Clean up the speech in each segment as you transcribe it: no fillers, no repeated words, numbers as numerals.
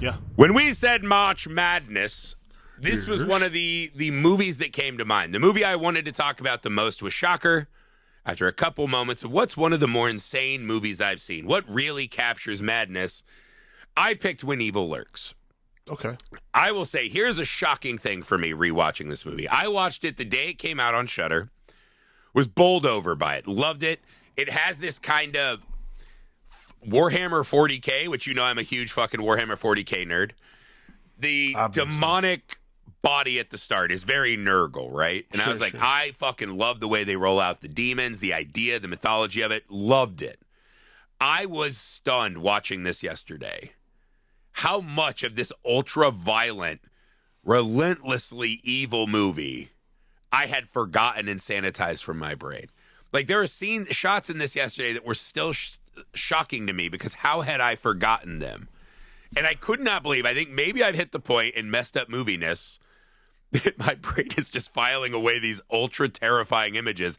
Yeah. When we said March Madness, this was one of the movies that came to mind. The movie I wanted to talk about the most was Shocker. After a couple moments of what's one of the more insane movies I've seen, what really captures madness, I picked When Evil Lurks. Okay. I will say, here's a shocking thing for me rewatching this movie. I watched it the day it came out on Shudder, was bowled over by it, loved it. It has this kind of Warhammer 40K, which you know I'm a huge fucking Warhammer 40K nerd. The demonic body at the start is very Nurgle, right? And I was like, I fucking love the way they roll out the demons, the idea, the mythology of it. Loved it. I was stunned watching this yesterday. How much of this ultra-violent, relentlessly evil movie I had forgotten and sanitized from my brain. Like, there are shots in this yesterday that were still shocking to me because how had I forgotten them? And I could not believe, I think maybe I've hit the point in messed up moviness that my brain is just filing away these ultra terrifying images.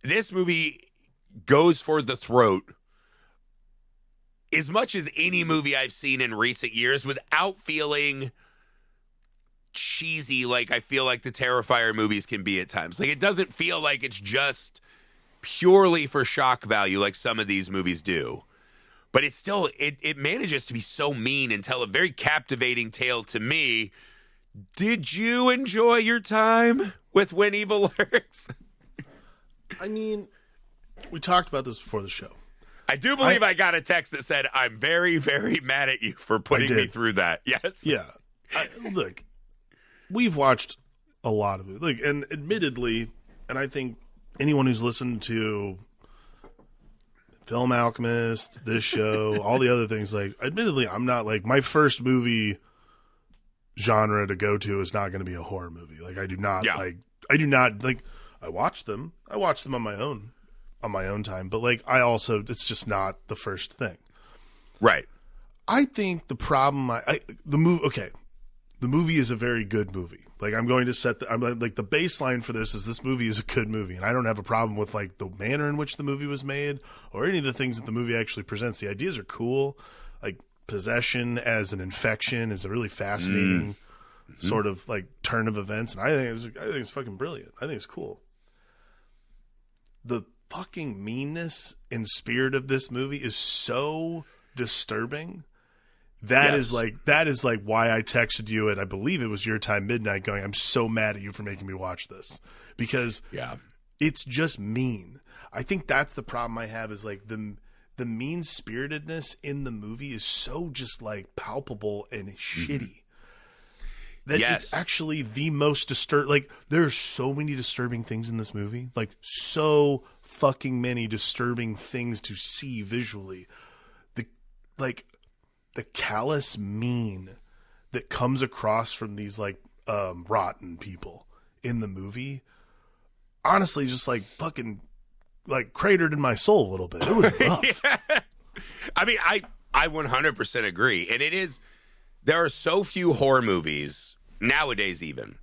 This movie goes for the throat as much as any movie I've seen in recent years without feeling cheesy like I feel like the Terrifier movies can be at times. Like, it doesn't feel like it's just purely for shock value like some of these movies do. But it's still, it manages to be so mean and tell a very captivating tale to me. Did you enjoy your time with When Evil Lurks? I mean, we talked about this before the show. I do believe I got a text that said, I'm very, very mad at you for putting me through that. Yes. Yeah. Look, we've watched a lot of it. Like, and admittedly, and I think anyone who's listened to Film Alchemist, this show, all the other things, like, admittedly, I'm not like, my first movie genre to go to is not going to be a horror movie. Like, I do not I watch them on my own time, but like, it's just not the first thing. Right. I think the problem, the movie is a very good movie. Like, I'm going to set the baseline for this movie is a good movie, and I don't have a problem with like the manner in which the movie was made or any of the things that the movie actually presents. The ideas are cool. Like, possession as an infection is a really fascinating sort of like turn of events, and I think it's fucking brilliant. I think it's cool. The fucking meanness and spirit of this movie is so disturbing. That is like why I texted you at, I believe it was your time, midnight, going, I'm so mad at you for making me watch this, because it's just mean. I think that's the problem I have, is like the mean spiritedness in the movie is so just like palpable and shitty that it's actually the most disturbing. Like, there are so many disturbing things in this movie, like so fucking many disturbing things to see visually. The callous mean that comes across from these like rotten people in the movie, honestly, just like fucking like cratered in my soul a little bit. It was rough. I mean, I 100% agree. And there are so few horror movies nowadays even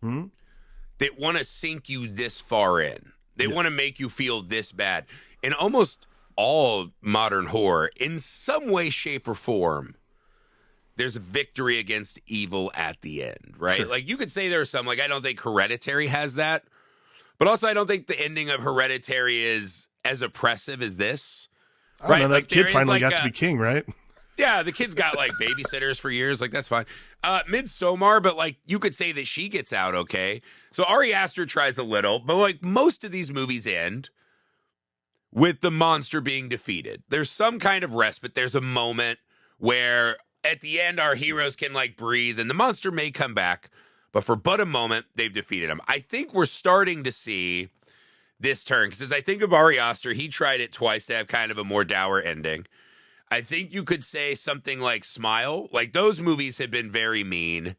that want to sink you this far in. They want to make you feel this bad. And almost all modern horror, in some way, shape, or form, there's a victory against evil at the end, right? Sure. Like, you could say there's some, like, I don't think Hereditary has that, but also I don't think the ending of Hereditary is as oppressive as this. I don't know, that kid finally got to be king, right? Yeah, the kid's got, like, babysitters for years. Like, that's fine. Midsommar, but, like, you could say that she gets out okay. So Ari Aster tries a little, but, like, most of these movies end with the monster being defeated. There's some kind of respite. There's a moment where at the end our heroes can like breathe and the monster may come back, but for but a moment they've defeated him. I think we're starting to see this turn, because as I think of Ari Aster, he tried it twice to have kind of a more dour ending. I think you could say something like Smile. Like, those movies have been very mean.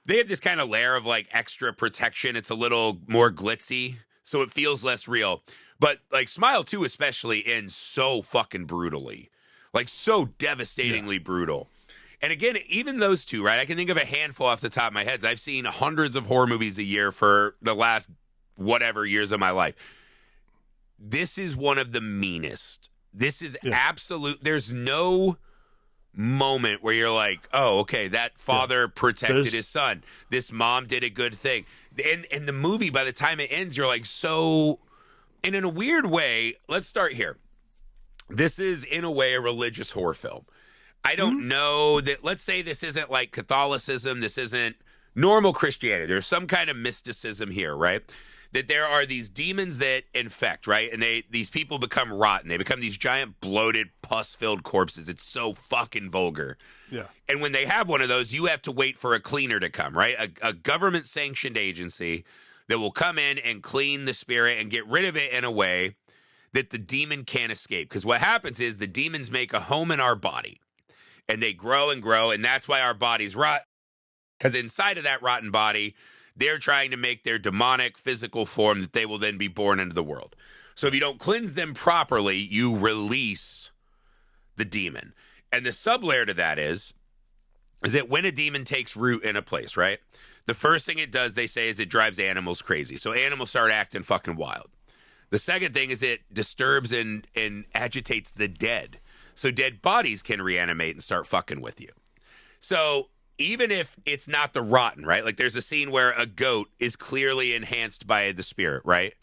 They have this kind of layer of like extra protection. It's a little more glitzy, so it feels less real. But, like, Smile 2 especially ends so fucking brutally. Like, so devastatingly brutal. And again, even those two, right? I can think of a handful off the top of my head. I've seen hundreds of horror movies a year for the last whatever years of my life. This is one of the meanest. This is absolute. There's no moment where you're like, oh, okay, that father protected his son. This mom did a good thing. And the movie, by the time it ends, you're like, so, and in a weird way, let's start here. This is, in a way, a religious horror film. I don't know that, let's say this isn't like Catholicism. This isn't normal Christianity. There's some kind of mysticism here, right? That there are these demons that infect, right? And these people become rotten. They become these giant, bloated, pus-filled corpses. It's so fucking vulgar. Yeah. And when they have one of those, you have to wait for a cleaner to come, right? A government-sanctioned agency that will come in and clean the spirit and get rid of it in a way that the demon can't escape. Because what happens is the demons make a home in our body. And they grow and grow, and that's why our bodies rot. Because inside of that rotten body, they're trying to make their demonic physical form that they will then be born into the world. So if you don't cleanse them properly, you release the demon. And the sublayer to that is that when a demon takes root in a place, right? The first thing it does, they say, is it drives animals crazy. So animals start acting fucking wild. The second thing is it disturbs and agitates the dead. So dead bodies can reanimate and start fucking with you. So even if it's not the rotten, right? Like there's a scene where a goat is clearly enhanced by the spirit, right?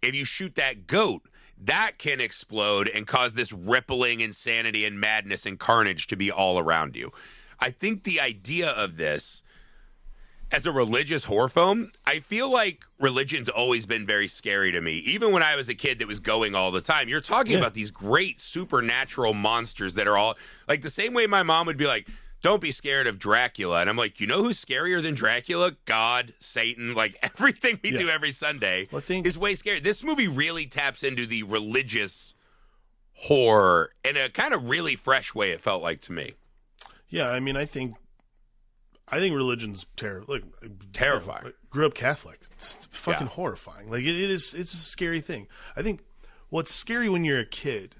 If you shoot that goat, that can explode and cause this rippling insanity and madness and carnage to be all around you. I think the idea of this as a religious horror film, I feel like religion's always been very scary to me. Even when I was a kid that was going all the time, you're talking about these great supernatural monsters that are all like the same way my mom would be like, don't be scared of Dracula. And I'm like, you know who's scarier than Dracula? God, Satan, like everything we do every Sunday is way scary. This movie really taps into the religious horror in a kind of really fresh way, it felt like to me. Yeah, I mean, I think religion's terrifying. Terrifying. Grew up Catholic. It's fucking horrifying. Like it's a scary thing. I think what's scary when you're a kid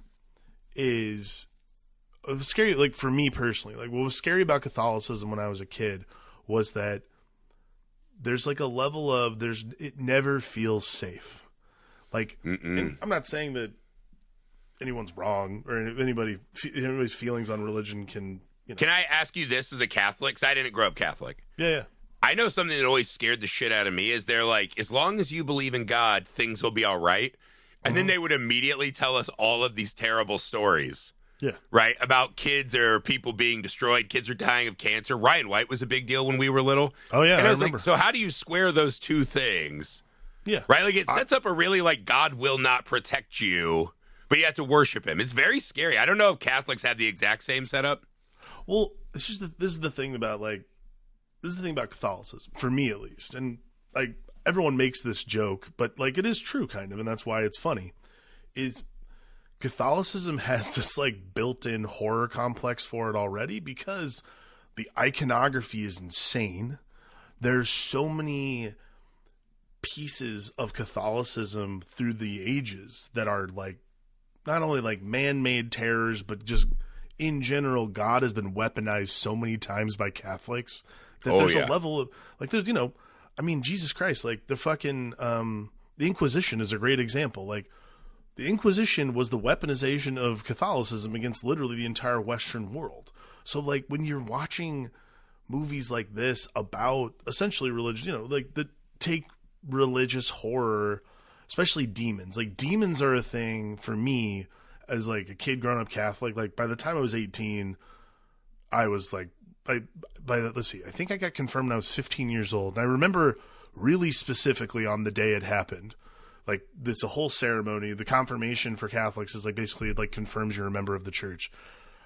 is scary. Like for me personally, like what was scary about Catholicism when I was a kid was that there's like a level of it never feels safe. Like, and I'm not saying that anyone's wrong or anybody's feelings on religion can. You know. Can I ask you this as a Catholic? Because I didn't grow up Catholic. Yeah. I know something that always scared the shit out of me is they're like, as long as you believe in God, things will be all right. And then they would immediately tell us all of these terrible stories. Yeah. Right? About kids or people being destroyed. Kids are dying of cancer. Ryan White was a big deal when we were little. Oh, yeah. And I was remember. like, so how do you square those two things? Yeah. Right? Like it sets up a really like God will not protect you, but you have to worship him. It's very scary. I don't know if Catholics have the exact same setup. Well, it's just this is the thing about Catholicism for me at least, and like everyone makes this joke, but like it is true kind of, and that's why it's funny. Is Catholicism has this like built-in horror complex for it already because the iconography is insane. There's so many pieces of Catholicism through the ages that are like not only like man-made terrors, but just in general, God has been weaponized so many times by Catholics that there's a level of like, there's, I mean, Jesus Christ, like the fucking, the Inquisition is a great example. Like the Inquisition was the weaponization of Catholicism against literally the entire Western world. So like when you're watching movies like this about essentially religion, like that take religious horror, especially demons, like demons are a thing for me. As like a kid growing up Catholic, like by the time I was 18, I was like, let's see, I think I got confirmed when I was 15 years old. And I remember really specifically on the day it happened, like it's a whole ceremony. The confirmation for Catholics is like basically it like confirms you're a member of the church.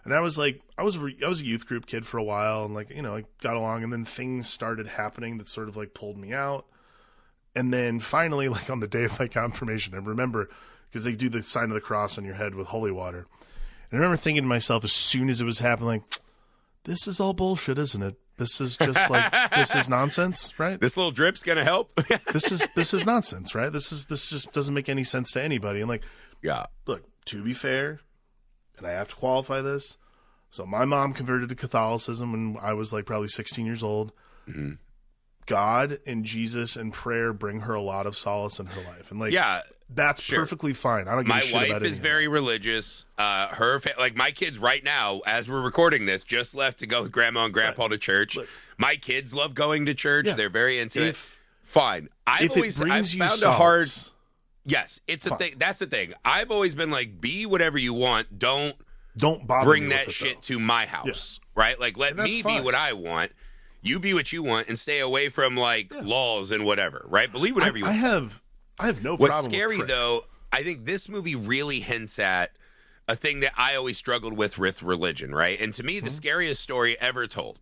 And I was like, I was a youth group kid for a while, and like I got along, and then things started happening that sort of like pulled me out. And then finally, like on the day of my confirmation, I remember. Because they do the sign of the cross on your head with holy water. And I remember thinking to myself as soon as it was happening, like, this is all bullshit, isn't it? This is just like, this is nonsense, right? This little drip's going to help. This is nonsense, right? This just doesn't make any sense to anybody. And like, look, to be fair, and I have to qualify this. So my mom converted to Catholicism when I was like probably 16 years old. Mm-hmm. God and Jesus and prayer bring her a lot of solace in her life, and like that's sure. perfectly fine. I don't give a shit about it. My wife is very religious. Like my kids right now, as we're recording this, just left to go with grandma and grandpa to church. Look, my kids love going to church. Yeah. They're very into it. Fine. I've found a hard. Yes, it's a thing. That's the thing. I've always been like, be whatever you want. Don't bother bring that shit to my house, right? Like, let me be what I want. You be what you want, and stay away from like laws and whatever, right? Believe whatever you want. I have no problem. What's scary though, I think this movie really hints at a thing that I always struggled with religion, right? And to me, the scariest story ever told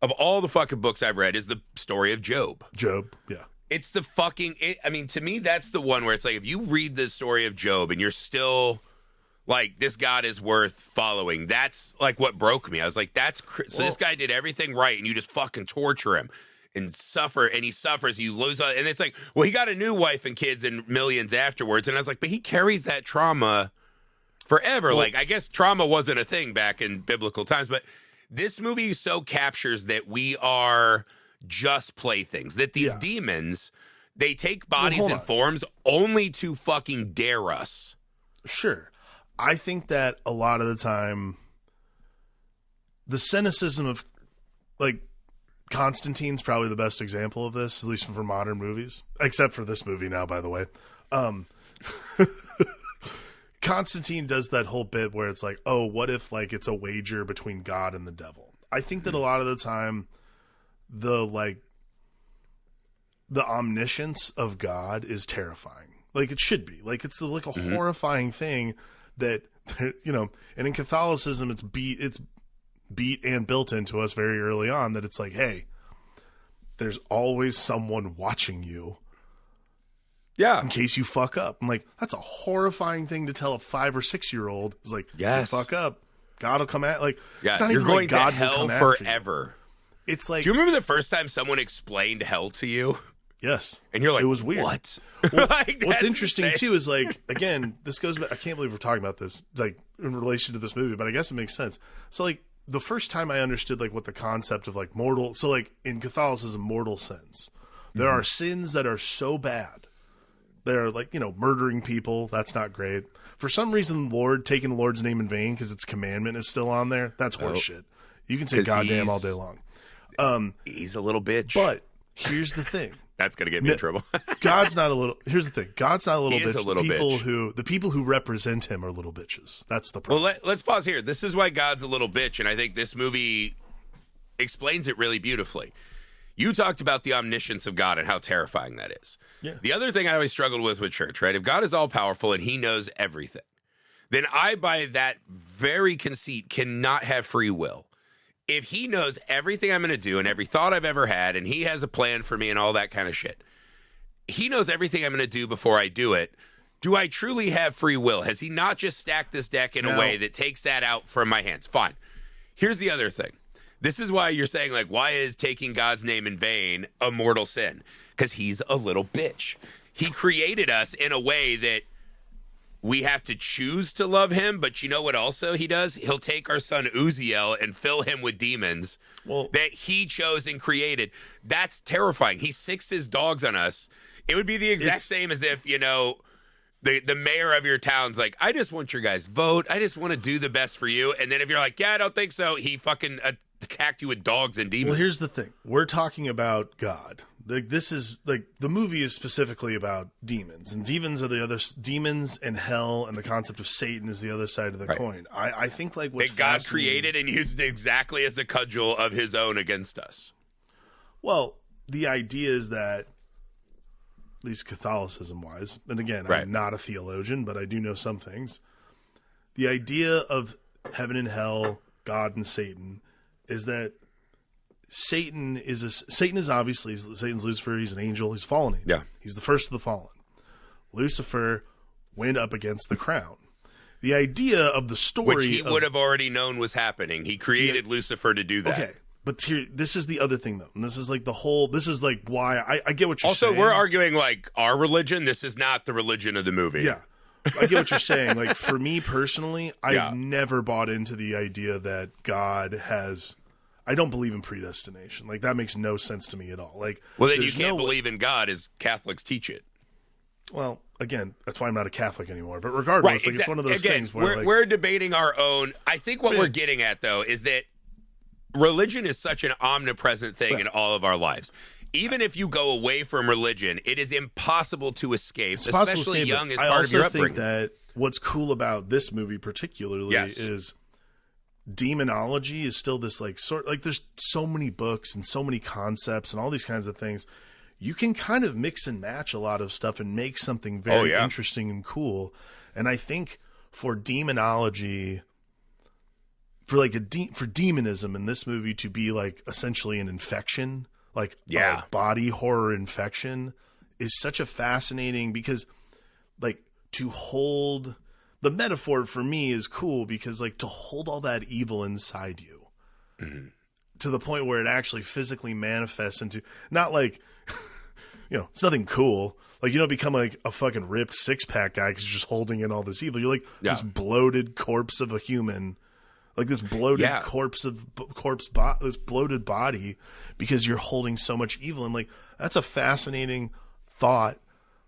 of all the fucking books I've read is the story of Job. Yeah. It's the fucking. I mean, to me, that's the one where it's like if you read the story of Job and you're still like, this God is worth following. That's like what broke me. I was like, so this guy did everything right, and you just fucking torture him. And he suffers, you lose, and it's like, well, he got a new wife and kids and millions afterwards, and I was like, but he carries that trauma forever. Like, I guess trauma wasn't a thing back in biblical times, but this movie so captures that we are just playthings, that these demons, they take bodies and forms only to fucking dare us. Sure. I think that a lot of the time, the cynicism of, like, Constantine's probably the best example of this, at least for modern movies, except for this movie now, by the way. Constantine does that whole bit where it's like, oh, what if like it's a wager between God and the devil? I think that a lot of the time, the omniscience of God is terrifying. Like it should be. Like it's like a horrifying thing that, you know, and in Catholicism, it's beat and built into us very early on that it's like, hey, there's always someone watching you. Yeah. In case you fuck up. I'm like, that's a horrifying thing to tell a 5 or 6 year old. It's like, yes, you fuck up, God will come at it's not you're even going like God to hell forever. It's like, do you remember the first time someone explained hell to you? Yes. And you're like, it was weird. What? Well, what's interesting too is like, again, this goes back, I can't believe we're talking about this like in relation to this movie, but I guess it makes sense. So like, the first time I understood like what the concept of like mortal, so like in Catholicism, mortal sins, there are sins that are so bad. They're like, you know, murdering people. That's not great. For some reason, taking the Lord's name in vain because its commandment is still on there. That's horse shit. You can say goddamn all day long. He's a little bitch. But here's the thing. That's going to get me in trouble. God's not a little. Here's the thing. God's not a little bitch. He is a little bitch. The people who represent him are little bitches. That's the problem. Well, let's pause here. This is why God's a little bitch, and I think this movie explains it really beautifully. You talked about the omniscience of God and how terrifying that is. Yeah. The other thing I always struggled with church, right? If God is all powerful and he knows everything, then I, by that very conceit, cannot have free will. If he knows everything I'm going to do and every thought I've ever had, and he has a plan for me and all that kind of shit, he knows everything I'm going to do before I do it. Do I truly have free will? Has he not just stacked this deck in a way that takes that out from my hands? Fine. Here's the other thing. This is why you're saying, like, why is taking God's name in vain a mortal sin? Because he's a little bitch. He created us in a way that we have to choose to love him, but you know what also he does? He'll take our son Ezequiel and fill him with demons that he chose and created. That's terrifying. He sicks his dogs on us. It would be the exact same as if, you know, the mayor of your town's like, I just want your guys' vote. I just want to do the best for you. And then if you're like, yeah, I don't think so, he fucking attacked you with dogs and demons. Well, here's the thing. We're talking about God. This is like the movie is specifically about demons, and demons are the other demons, and hell, and the concept of Satan is the other side of the coin. I think like what God created and used exactly as a cudgel of his own against us. Well, the idea is that, at least Catholicism wise, and again, I'm not a theologian, but I do know some things. The idea of heaven and hell, God and Satan, is that Satan is obviously Satan's Lucifer. He's an angel. He's a fallen angel. Yeah, he's the first of the fallen. Lucifer went up against the crown. The idea of the story, which he would have already known was happening. He created Lucifer to do that. Okay, but here, this is the other thing though, and this is like the whole. This is like why I get what you're saying. Also, we're arguing like our religion. This is not the religion of the movie. Yeah. I get what you're saying. Like for me personally, I've never bought into the idea that God has. I don't believe in predestination. Like, that makes no sense to me at all. Like, well, then you can't believe in God as Catholics teach it. Well, again, that's why I'm not a Catholic anymore. But regardless, right, like, it's one of those things where we're debating our own. I think what we're getting at, though, is that religion is such an omnipresent thing in all of our lives. Even if you go away from religion, it is impossible to escape, especially young as part of your upbringing. I also think that what's cool about this movie particularly is demonology is still this like there's so many books and so many concepts and all these kinds of things. You can kind of mix and match a lot of stuff and make something very interesting and cool. And I think for demonology, for demonism in this movie to be like essentially an infection, like a body horror infection, is such a fascinating, because like to hold the metaphor for me is cool, because like to hold all that evil inside you to the point where it actually physically manifests into, not like, it's nothing cool. Like, you don't become like a fucking ripped 6-pack guy because you're just holding in all this evil. You're like this bloated corpse of a human, like this bloated this bloated body, because you're holding so much evil. And like, that's a fascinating thought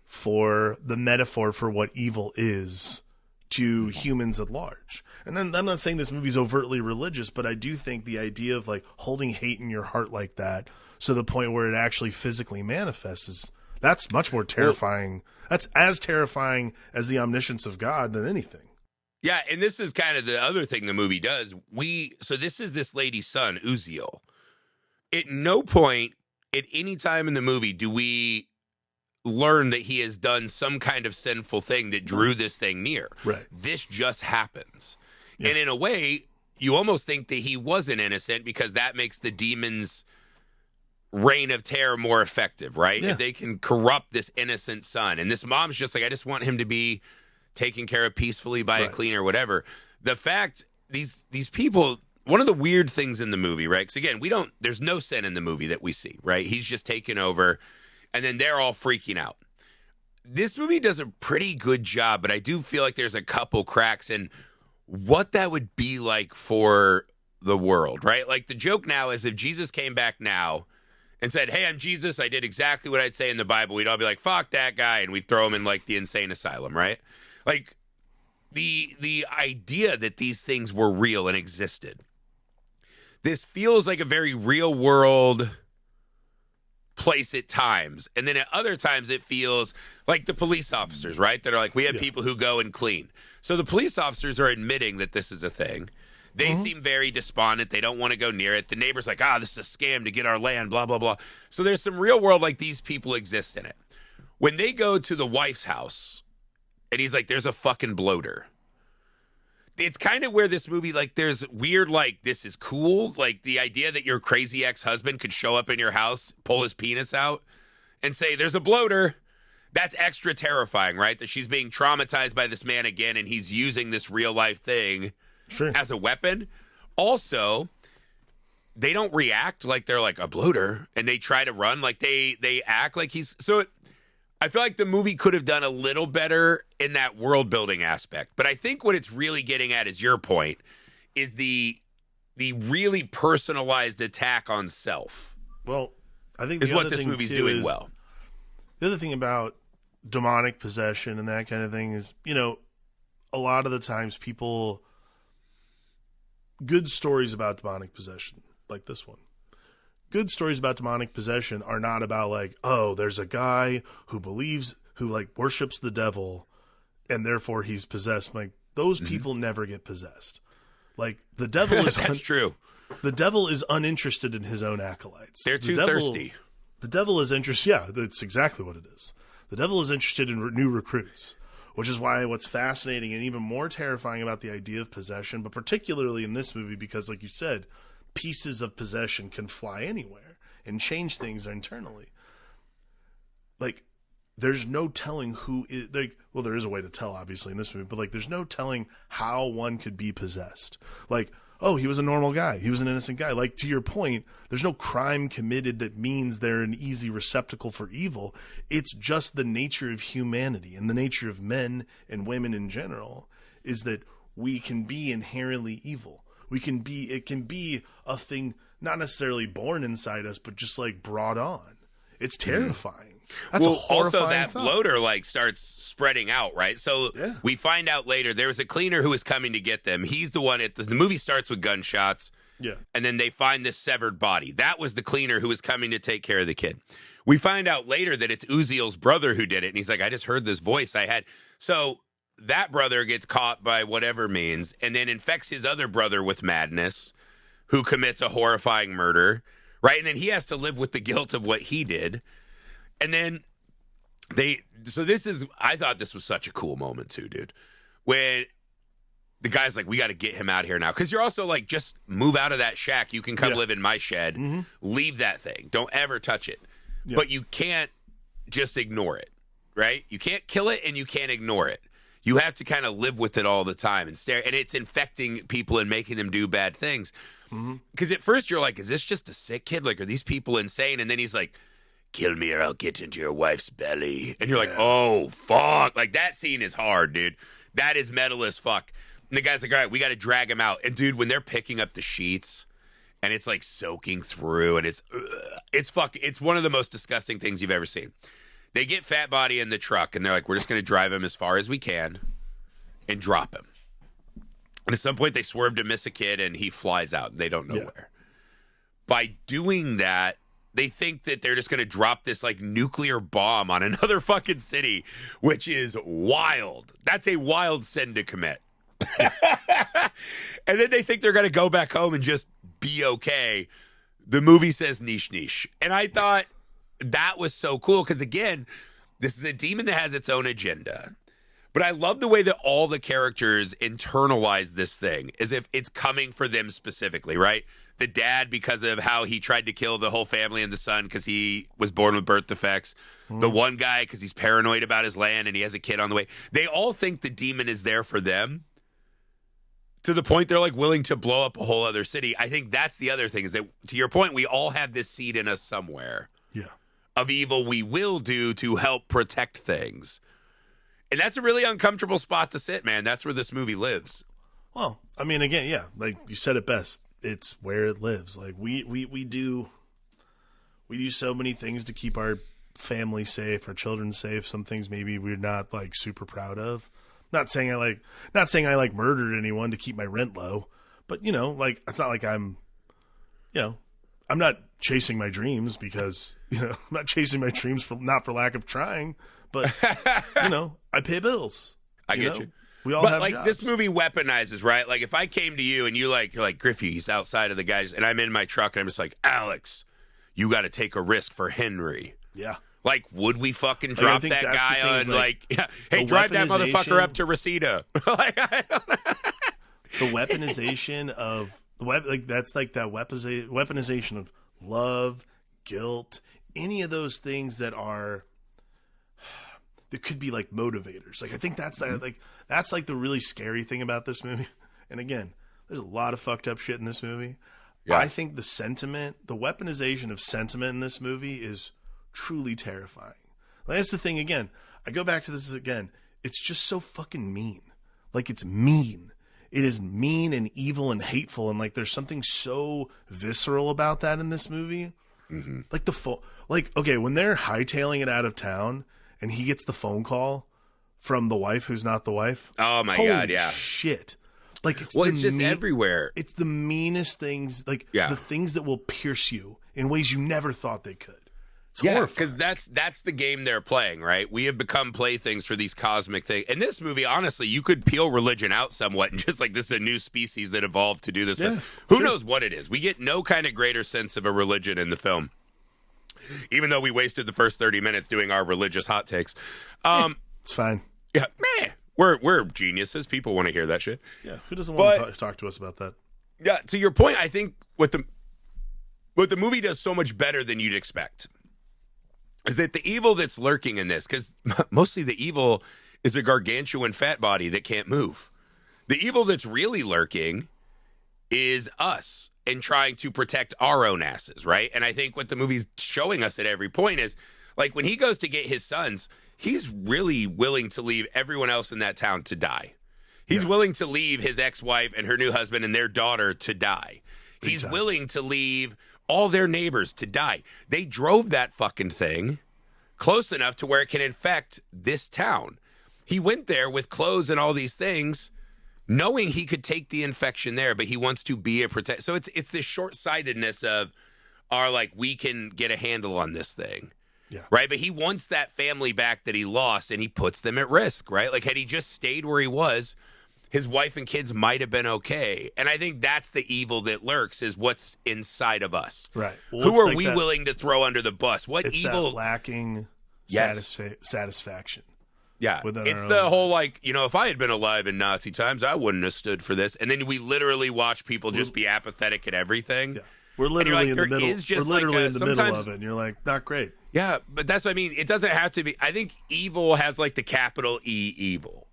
for the metaphor for what evil is to humans at large. And then I'm not saying this movie's overtly religious, but I do think the idea of like holding hate in your heart like that, so the point where it actually physically manifests, that's much more terrifying. That's as terrifying as the omniscience of God than anything. Yeah, and this is kind of the other thing the movie does. So this is this lady's son, Ezequiel. At no point at any time in the movie do we learn that he has done some kind of sinful thing that drew this thing near. Right. This just happens. Yeah. And in a way, you almost think that he wasn't innocent, because that makes the demon's reign of terror more effective, right? Yeah. If they can corrupt this innocent son. And this mom's just like, I just want him to be taken care of peacefully by a cleaner or whatever. The fact, these people, one of the weird things in the movie, right? Because again, there's no sin in the movie that we see, right? He's just taken over, and then they're all freaking out. This movie does a pretty good job, but I do feel like there's a couple cracks in what that would be like for the world, right? Like, the joke now is if Jesus came back now and said, hey, I'm Jesus, I did exactly what I'd say in the Bible, we'd all be like, fuck that guy, and we'd throw him in like the insane asylum, right? Like, the idea that these things were real and existed. This feels like a very real world place at times. And then at other times it feels like the police officers, right? That are like, we have people who go and clean. So the police officers are admitting that this is a thing. They seem very despondent. They don't want to go near it. The neighbor's like, this is a scam to get our land, blah, blah, blah. So there's some real world, like, these people exist in it. When they go to the wife's house and he's like, there's a fucking bloater. It's kind of where this movie, like, there's weird, like, this is cool. Like, the idea that your crazy ex-husband could show up in your house, pull his penis out, and say, there's a bloater. That's extra terrifying, right? That she's being traumatized by this man again, and he's using this real-life thing as a weapon. Also, they don't react like they're like a bloater, and they try to run. Like, they act like he's... So I feel like the movie could have done a little better in that world building aspect. But I think what it's really getting at, is your point, is the really personalized attack on self. Well, I think is what this movie's doing well. The other thing about demonic possession and that kind of thing is, a lot of the times good stories about demonic possession, like this one. Good stories about demonic possession are not about like, oh, there's a guy who like worships the devil and therefore he's possessed. Like, those people never get possessed. Like, the devil is that's true. The devil is uninterested in his own acolytes. They're too thirsty. The devil is interested. Yeah, that's exactly what it is. The devil is interested in new recruits, which is why what's fascinating and even more terrifying about the idea of possession, but particularly in this movie, because like you said, pieces of possession can fly anywhere and change things internally. Like, there's no telling who is, like, well, there is a way to tell, obviously, in this movie, but like, there's no telling how one could be possessed. Like, oh, he was a normal guy. He was an innocent guy. Like, to your point, there's no crime committed that means they're an easy receptacle for evil. It's just the nature of humanity and the nature of men and women in general is that we can be inherently evil. it can be a thing not necessarily born inside us, but just like brought on. It's terrifying. That's a horrifying also that thought. bloater like starts spreading out, right? So we find out later there was a cleaner who was coming to get them. He's the one the movie starts with gunshots. Yeah. And then they find this severed body. That was the cleaner who was coming to take care of the kid. We find out later that it's Uziel's brother who did it. And he's like, I just heard this voice I had. So that brother gets caught by whatever means and then infects his other brother with madness, who commits a horrifying murder, right? And then he has to live with the guilt of what he did. And then I thought this was such a cool moment too, dude. When the guy's like, we got to get him out here now. Because you're also like, just move out of that shack. You can come live in my shed. Mm-hmm. Leave that thing. Don't ever touch it. Yeah. But you can't just ignore it, right? You can't kill it and you can't ignore it. You have to kind of live with it all the time and stare. And it's infecting people and making them do bad things. Because at first you're like, is this just a sick kid? Like, are these people insane? And then he's like, kill me or I'll get into your wife's belly. And you're like, oh, fuck. Like, that scene is hard, dude. That is metal as fuck. And the guy's like, all right, we got to drag him out. And, dude, when they're picking up the sheets and it's, like, soaking through and it's one of the most disgusting things you've ever seen. They get Fat Body in the truck, and they're like, we're just going to drive him as far as we can and drop him. And at some point, they swerve to miss a kid, and he flies out, and they don't know where. By doing that, they think that they're just going to drop this, like, nuclear bomb on another fucking city, which is wild. That's a wild sin to commit. And then they think they're going to go back home and just be okay. The movie says niche. And I thought that was so cool because, again, this is a demon that has its own agenda. But I love the way that all the characters internalize this thing as if it's coming for them specifically, right? The dad, because of how he tried to kill the whole family and the son because he was born with birth defects. The one guy because he's paranoid about his land and he has a kid on the way. They all think the demon is there for them to the point they're like willing to blow up a whole other city. I think that's the other thing is that, to your point, we all have this seed in us somewhere. Yeah. Of evil we will do to help protect things. And that's a really uncomfortable spot to sit, man. That's where this movie lives. Well, I mean, again, yeah, like you said it best. It's where it lives. Like we do so many things to keep our family safe, our children safe. Some things maybe we're not like super proud of. Not saying I like murdered anyone to keep my rent low, but you know, like it's not like I'm not chasing my dreams because, I'm not chasing my dreams not for lack of trying, but I pay bills. I get you. We all but have like jobs. This movie weaponizes, right? Like if I came to you and you're like Griffey, he's outside of the guys, and I'm in my truck and I'm just like, Alex, you got to take a risk for Henry. Yeah. Like, would we fucking drop that guy on hey, drive that motherfucker up to Reseda? The weaponization of that's like that weaponization of love, guilt, any of those things that could be like motivators. Like I think that's like the really scary thing about this movie. And again, there's a lot of fucked up shit in this movie. Yeah. I think the weaponization of sentiment in this movie is truly terrifying. Like, that's the thing. Again, I go back to this again. It's just so fucking mean. Like it's mean. It is mean and evil and hateful, and like there's something so visceral about that in this movie. Mm-hmm. Like okay, when they're hightailing it out of town, and he gets the phone call from the wife who's not the wife. Oh my God! Yeah, shit. Like it's just everywhere. It's the meanest things. Like the things that will pierce you in ways you never thought they could. It's horrifying. Because that's the game they're playing, right? We have become playthings for these cosmic things. In this movie, honestly, you could peel religion out somewhat and just like this is a new species that evolved to do this. Yeah, Who knows what it is? We get no kind of greater sense of a religion in the film. Even though we wasted the first 30 minutes doing our religious hot takes. It's fine. Yeah, man. We're geniuses. People want to hear that shit. Yeah, who doesn't want to talk to us about that? Yeah, to your point, I think what the movie does so much better than you'd expect is that the evil that's lurking in this, because mostly the evil is a gargantuan fat body that can't move. The evil that's really lurking is us and trying to protect our own asses, right? And I think what the movie's showing us at every point is, like, when he goes to get his sons, he's really willing to leave everyone else in that town to die. He's willing to leave his ex-wife and her new husband and their daughter to die. He's willing to leave all their neighbors to die. They drove that fucking thing close enough to where it can infect this town. He went there with clothes and all these things, knowing he could take the infection there, but he wants to be a protect. So it's this short-sightedness of, we can get a handle on this thing. Yeah. Right. But he wants that family back that he lost, and he puts them at risk. Right. Like, had he just stayed where he was, his wife and kids might have been okay. And I think that's the evil that lurks, is what's inside of us. Right. Well, who are we willing to throw under the bus? What it's evil? That lacking satisfaction. Yeah. It's the whole, if I had been alive in Nazi times, I wouldn't have stood for this. And then we literally watch people just be apathetic at everything. Yeah. We're literally in the middle. We're literally in the middle of it, and you're like, not great. Yeah, but that's what I mean. It doesn't have to be. I think evil has the capital E, evil.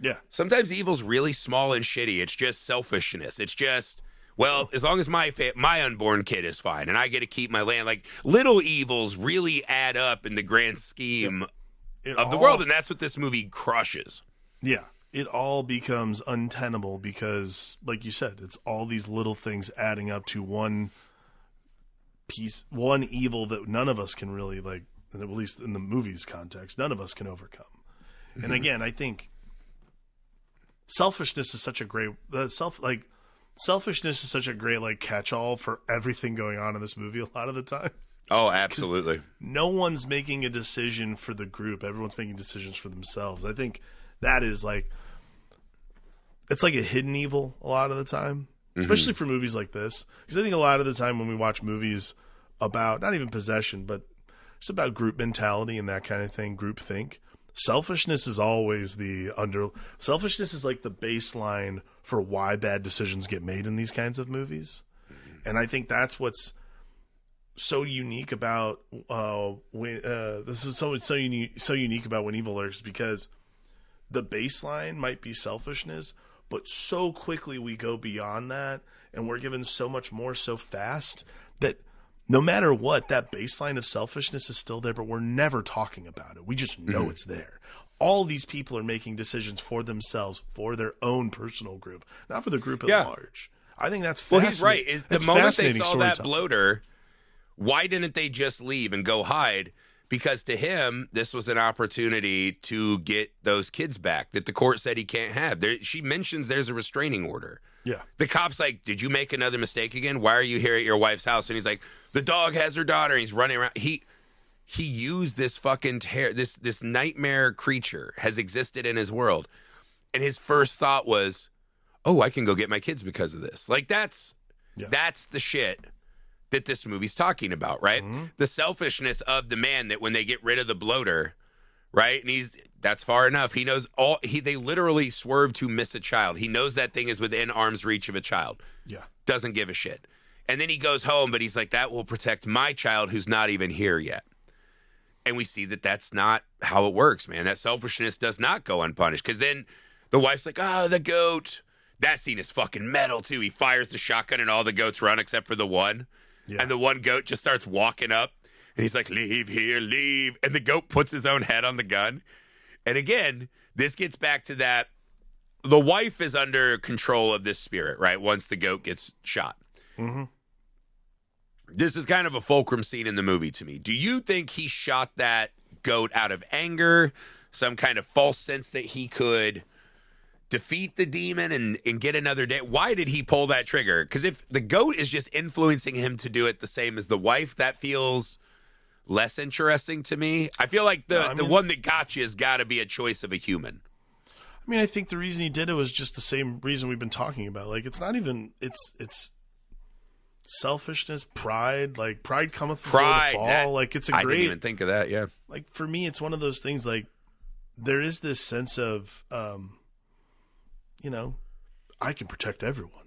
Yeah. Sometimes evil's really small and shitty. It's just selfishness. It's just, as long as my unborn kid is fine and I get to keep my land. Like, little evils really add up in the grand scheme of the world, and that's what this movie crushes. Yeah. It all becomes untenable because, like you said, it's all these little things adding up to one evil that none of us can really, at least in the movie's context, none of us can overcome. Mm-hmm. And again, I think selfishness is such a great selfishness is such a great catch-all for everything going on in this movie a lot of the time. Oh, absolutely. No one's making a decision for the group. Everyone's making decisions for themselves. I think that is it's like a hidden evil a lot of the time, especially for movies like this. Because I think a lot of the time when we watch movies about not even possession, but just about group mentality and that kind of thing, group think, selfishness is always selfishness is like the baseline for why bad decisions get made in these kinds of movies. And I think that's what's so unique about this is so unique about When Evil Lurks, because the baseline might be selfishness, but so quickly we go beyond that, and we're given so much more so fast that no matter what, that baseline of selfishness is still there, but we're never talking about it. We just know it's there. All these people are making decisions for themselves, for their own personal group, not for the group at large. I think that's fascinating. Well, he's right. The moment they saw that bloater, why didn't they just leave and go hide? Because to him, this was an opportunity to get those kids back that the court said he can't have. She mentions there's a restraining order. Yeah. The cop's like, did you make another mistake again? Why are you here at your wife's house? And he's like, the dog has her daughter. And he's running around. He used this fucking this nightmare creature has existed in his world. And his first thought was, oh, I can go get my kids because of this. That's the shit that this movie's talking about, right? Mm-hmm. The selfishness of the man, that when they get rid of the bloater, right? And that's far enough. He knows they literally swerve to miss a child. He knows that thing is within arm's reach of a child. Yeah. Doesn't give a shit. And then he goes home, but he's like, that will protect my child who's not even here yet. And we see that that's not how it works, man. That selfishness does not go unpunished. Because then the wife's like, the goat. That scene is fucking metal, too. He fires the shotgun and all the goats run except for the one. Yeah. And the one goat just starts walking up, and he's like, leave here, leave. And the goat puts his own head on the gun. And again, this gets back to that. The wife is under control of this spirit, right? Once the goat gets shot. Mm-hmm. This is kind of a fulcrum scene in the movie to me. Do you think he shot that goat out of anger, some kind of false sense that he could defeat the demon and get another day? Why did he pull that trigger? Because if the goat is just influencing him to do it the same as the wife, that feels less interesting to me. I feel like the one that got you has got to be a choice of a human. I mean, I think the reason he did it was just the same reason we've been talking about. It's not even it's selfishness, pride. Pride cometh before the fall. It's a great. I didn't even think of that. Yeah. For me, it's one of those things. There is this sense of I can protect everyone.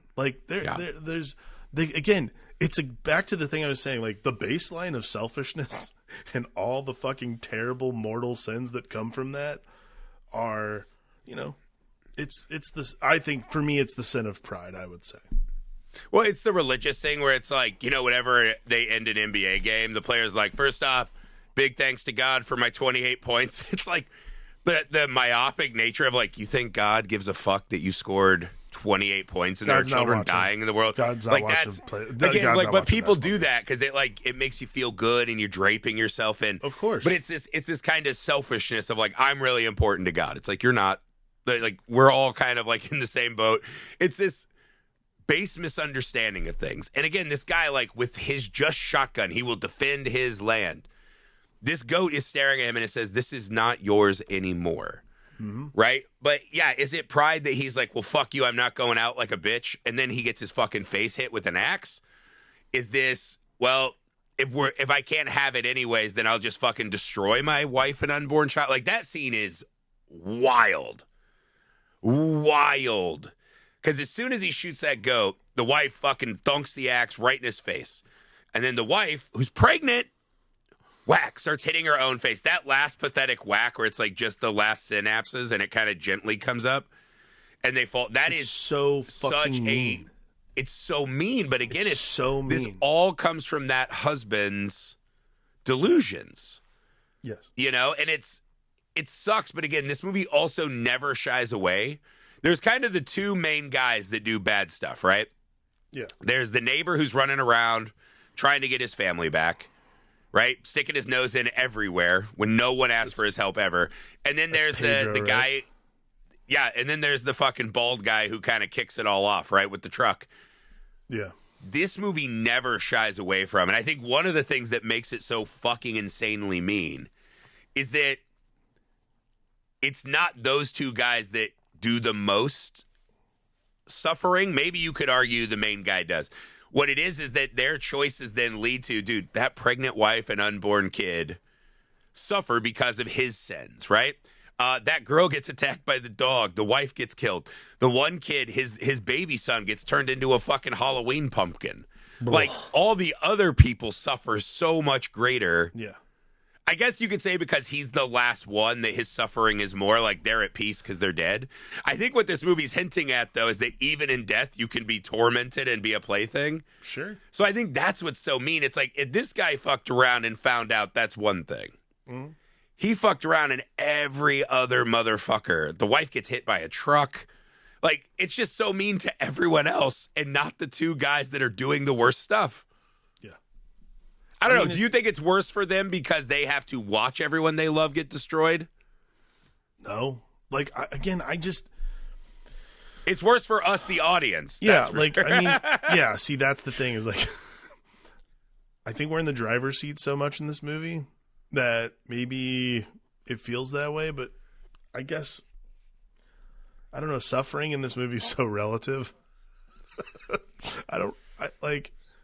Again, it's back to the thing I was saying, the baseline of selfishness and all the fucking terrible mortal sins that come from that are, it's this, I think for me, it's the sin of pride, I would say. Well, it's the religious thing where it's whenever they end an NBA game, the player's like, first off, big thanks to God for my 28 points. It's like, the myopic nature of like, you think God gives a fuck that you scored 28 points and God's there are children not watching. dying in the world? God's not like watching that's play- again, God's like, not but watching people do basketball. that because it makes you feel good and you're draping yourself in. Of course. But it's this kind of selfishness of like, I'm really important to God. It's like, you're not. Like, we're all kind of like in the same boat. It's this base misunderstanding of things. And again, this guy, like, with his just shotgun, he will defend his land. This goat is staring at him and it says, this is not yours anymore. Mm-hmm. Right? But yeah, is it pride that he's like, well, fuck you, I'm not going out like a bitch, and then he gets his fucking face hit with an axe? Is this, well, if I can't have it anyways, then I'll just fucking destroy my wife and unborn child? Like, that scene is wild. Wild. Because as soon as he shoots that goat, the wife fucking thunks the axe right in his face. And then the wife, who's pregnant, whack, starts hitting her own face. That last pathetic whack where it's like just the last synapses and it kind of gently comes up and they fall. That is so fucking such mean. It's so mean. But again, it's so mean. This all comes from that husband's delusions. Yes. You know, and it sucks. But again, this movie also never shies away. There's kind of the two main guys that do bad stuff, right? Yeah. There's the neighbor who's running around trying to get his family back. Right? Sticking his nose in everywhere when no one asks for his help ever. And then there's Pedro, the guy. right? Yeah. And then there's the fucking bald guy who kind of kicks it all off, right? With the truck. Yeah. This movie never shies away from. And I think one of the things that makes it so fucking insanely mean is that it's not those two guys that do the most suffering. Maybe you could argue the main guy does. What it is that their choices then lead to, dude, that pregnant wife and unborn kid suffer because of his sins, right? That girl gets attacked by the dog. The wife gets killed. The one kid, his baby son, gets turned into a fucking Halloween pumpkin. Like, all the other people suffer so much greater. Yeah. I guess you could say because he's the last one that his suffering is more like they're at peace because they're dead. I think what this movie's hinting at, though, is that even in death, you can be tormented and be a plaything. Sure. So I think that's what's so mean. It's like, if this guy fucked around and found out, that's one thing. Mm-hmm. He fucked around and every other motherfucker. The wife gets hit by a truck. Like, it's just so mean to everyone else and not the two guys that are doing the worst stuff. I don't know. Do you think it's worse for them because they have to watch everyone they love get destroyed? No. Like, it's worse for us, the audience. Yeah, like, sure. I mean, yeah, see, that's the thing is, like, I think we're in the driver's seat so much in this movie that maybe it feels that way, but I guess, I don't know, suffering in this movie is so relative.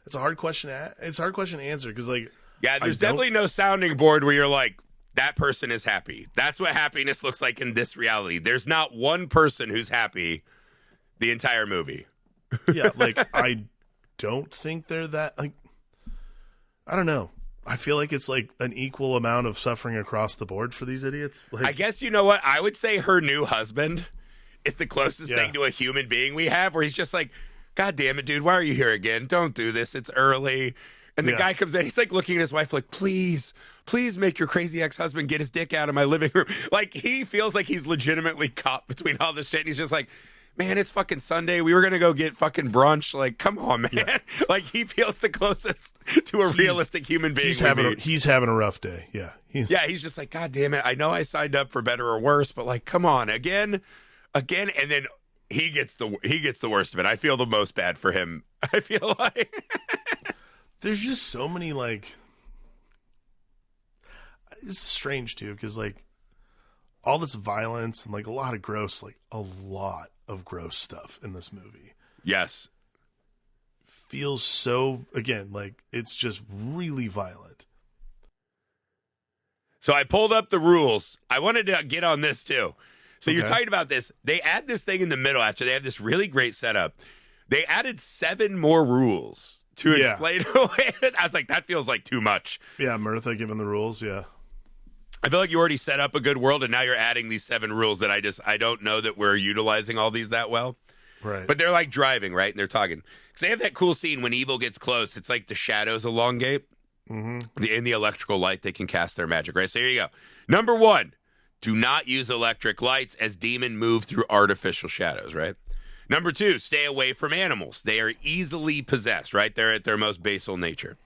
It's a hard question. It's a hard question to answer because, like, yeah, there's definitely no sounding board where you're like, that person is happy. That's what happiness looks like in this reality. There's not one person who's happy the entire movie. Yeah, like, I don't think they're that, like, I don't know. I feel like it's like an equal amount of suffering across the board for these idiots. Like, I guess, you know what? I would say her new husband is the closest thing to a human being we have, where he's just like, God damn it, dude, why are you here again? Don't do this. It's early. And the guy comes in, he's like looking at his wife like, please make your crazy ex-husband get his dick out of my living room. Like, he feels like he's legitimately caught between all this shit. And he's just like, man, it's fucking Sunday. We were going to go get fucking brunch. Like, come on, man. Yeah. Like, he feels the closest to a realistic human being. He's having a rough day. Yeah. He's just like, God damn it. I know I signed up for better or worse, but like, come on, again. And then he gets the worst of it. I feel the most bad for him. I feel like there's just so many, like, it's strange too, because like all this violence and like a lot of gross stuff in this movie. Yes. Feels so, again, like it's just really violent. So I pulled up the rules. I wanted to get on this too. So you're talking about this. They add this thing in the middle after they have this really great setup. They added 7 more rules to explain away. I was like, that feels like too much. Yeah, Mirtha giving the rules, yeah. I feel like you already set up a good world, and now you're adding these 7 rules that I don't know that we're utilizing all these that well. Right. But they're like driving, right? And they're talking. Because they have that cool scene when evil gets close. It's like the shadows elongate. Mm-hmm. In the electrical light, they can cast their magic, right? So here you go. Number 1. Do not use electric lights as demon move through artificial shadows, right? Number 2, stay away from animals. They are easily possessed, right? They're at their most basal nature.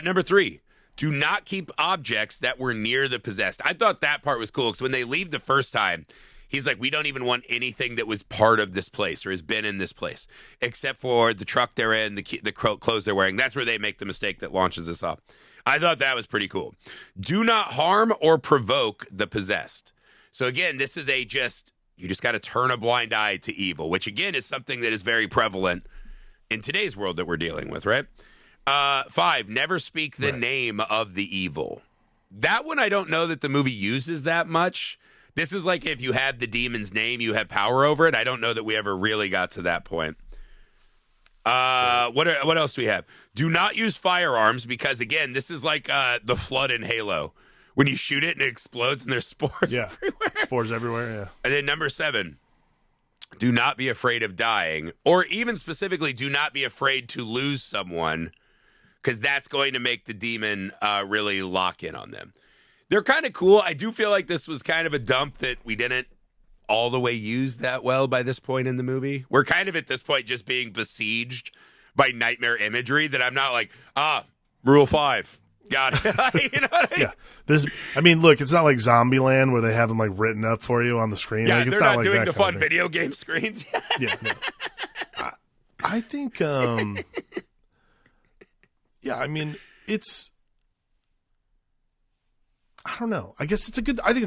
Number 3, do not keep objects that were near the possessed. I thought that part was cool because when they leave the first time, he's like, we don't even want anything that was part of this place or has been in this place, except for the truck they're in, the clothes they're wearing. That's where they make the mistake that launches us off. I thought that was pretty cool. Do not harm or provoke the possessed. So again, this is you just got to turn a blind eye to evil, which again is something that is very prevalent in today's world that we're dealing with, right? 5, never speak the name of the evil. That one, I don't know that the movie uses that much. This is like if you have the demon's name, you have power over it. I don't know that we ever really got to that point. What else do we have? Do not use firearms because, again, this is like the flood in Halo. When you shoot it and it explodes and there's spores everywhere. Spores everywhere, yeah. And then number 7, do not be afraid of dying. Or even specifically, do not be afraid to lose someone because that's going to make the demon really lock in on them. They're kind of cool. I do feel like this was kind of a dump that we didn't all the way use that well by this point in the movie. We're kind of at this point just being besieged by nightmare imagery that I'm not like, rule 5. Got it. You know what I mean? Yeah. Look, it's not like Zombieland where they have them like written up for you on the screen. Yeah, like, they're not doing the fun video game screens. Yeah. No. I think, it's, I don't know. I think it's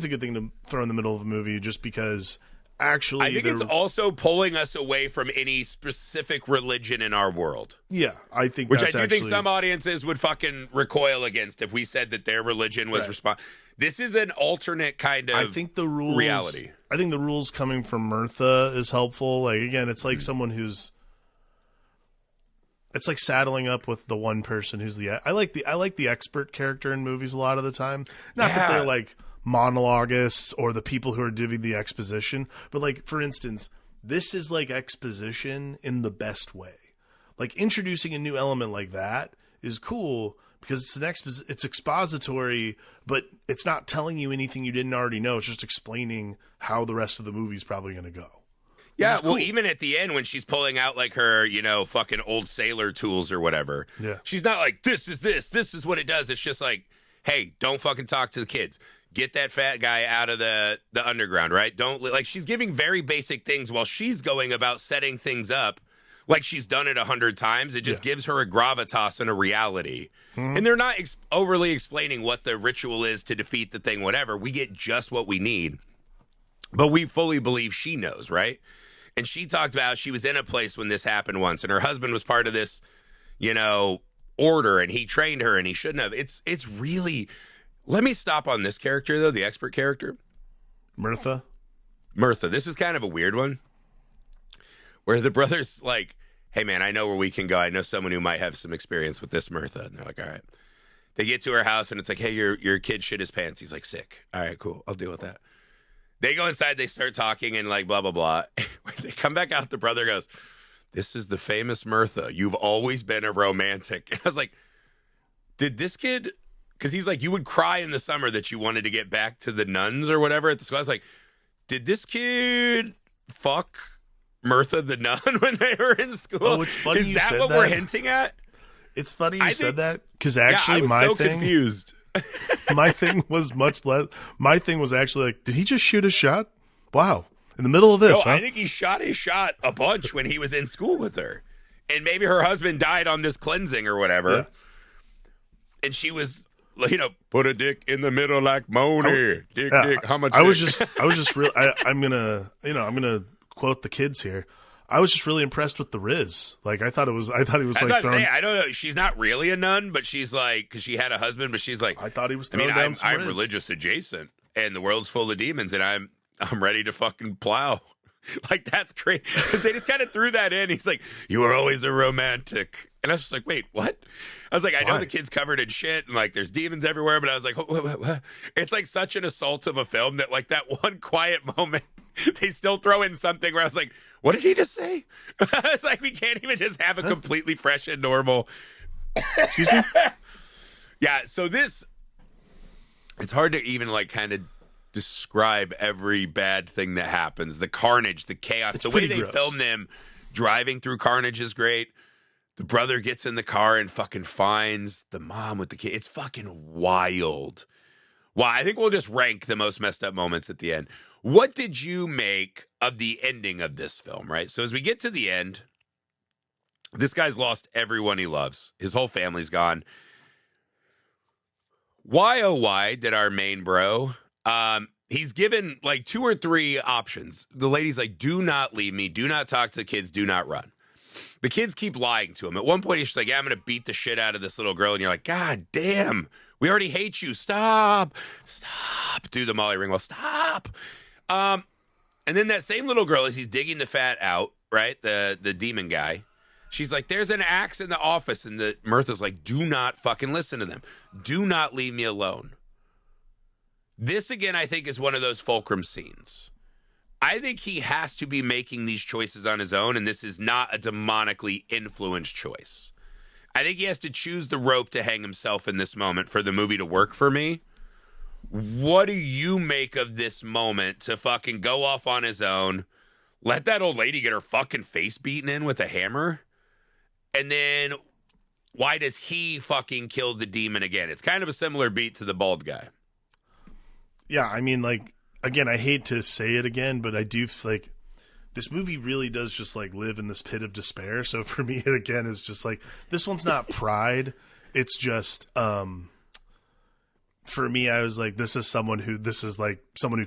a good thing to throw in the middle of a movie just because actually I think it's also pulling us away from any specific religion in our world. Yeah, I think which I do think some audiences would fucking recoil against if we said that their religion was This is an alternate kind of reality. I think the rules coming from Mirtha is helpful. Like again, it's like someone who's it's like saddling up with the one person who's I like the expert character in movies a lot of the time. Not that they're like monologuists or the people who are giving the exposition, but like for instance, this is like exposition in the best way. Like introducing a new element like that is cool because it's expository, but it's not telling you anything you didn't already know. It's just explaining how the rest of the movie is probably going to go. Yeah, well, even at the end when she's pulling out like her, fucking old sailor tools or whatever, she's not like, this is what it does. It's just like, hey, don't fucking talk to the kids. Get that fat guy out of the underground, right? She's giving very basic things while she's going about setting things up like she's done it 100 times. It just gives her a gravitas and a reality. Mm-hmm. And they're not overly explaining what the ritual is to defeat the thing, whatever. We get just what we need. But we fully believe she knows, right? And she talked about she was in a place when this happened once, and her husband was part of this, order, and he trained her, and he shouldn't have. It's really. Let me stop on this character though, the expert character, Mirtha. This is kind of a weird one, where the brother's like, "Hey man, I know where we can go. I know someone who might have some experience with this Mirtha." And they're like, "All right." They get to her house, and it's like, "Hey, your kid shit his pants." He's like, "Sick. All right, cool. I'll deal with that." They go inside, they start talking and like blah, blah, blah. When they come back out, the brother goes, "This is the famous Mirtha. You've always been a romantic." And I was like, did this kid, because he's like, you would cry in the summer that you wanted to get back to the nuns or whatever at the school. I was like, did this kid fuck Mirtha the nun when they were in school? Oh, it's funny is that what we're hinting at? It's funny you said that because actually I was confused. My thing was much less. My thing was actually like, did he just shoot a shot? Wow. In the middle of this, I think he shot his shot a bunch when he was in school with her. And maybe her husband died on this cleansing or whatever. Yeah. And she was, put a dick in the middle like Moni. Dick, how much I was just real. I'm going to quote the kids here. I was just really impressed with the Riz. Like I thought he was like throwing. I don't know. She's not really a nun, but she's like, because she had a husband, but she's like, I thought he was throwing down some I'm Riz. religious adjacent, and the world's full of demons, and I'm ready to fucking plow. Like that's great because they just kind of threw that in. He's like, "You were always a romantic," and I was just like, "Wait, what?" I was like, "I know the kid's covered in shit and like there's demons everywhere," but I was like, what? It's like such an assault of a film that like that one quiet moment they still throw in something where I was like, what did he just say? It's like we can't even just have a completely fresh and normal. Excuse me? Yeah, so it's hard to even like kind of describe every bad thing that happens. The carnage, the chaos, It's the way pretty they gross. film them driving through carnage is great. The brother gets in the car and fucking finds the mom with the kid. It's fucking wild. Well, I think we'll just rank the most messed up moments at the end. What did you make of the ending of this film, right? So as we get to the end, this guy's lost everyone he loves. His whole family's gone. Why, oh, why did our main bro, he's given like 2 or 3 options. The lady's like, do not leave me. Do not talk to the kids. Do not run. The kids keep lying to him. At one point, he's just like, yeah, I'm going to beat the shit out of this little girl. And you're like, God damn, we already hate you. Stop. Stop. Do the Molly Ringwald. Stop. And then that same little girl, as he's digging the fat out, right, the demon guy, she's like, there's an axe in the office. And Mirtha's like, do not fucking listen to them. Do not leave me alone. This, again, I think is one of those fulcrum scenes. I think he has to be making these choices on his own, and this is not a demonically influenced choice. I think he has to choose the rope to hang himself in this moment for the movie to work for me. What do you make of this moment to fucking go off on his own, let that old lady get her fucking face beaten in with a hammer, and then why does he fucking kill the demon again? It's kind of a similar beat to the bald guy. Yeah, I mean, like, again, I hate to say it again, but I do like this movie really does just like live in this pit of despair. So for me, it again is just like, this one's not pride. It's just, for me, I was like, this is someone who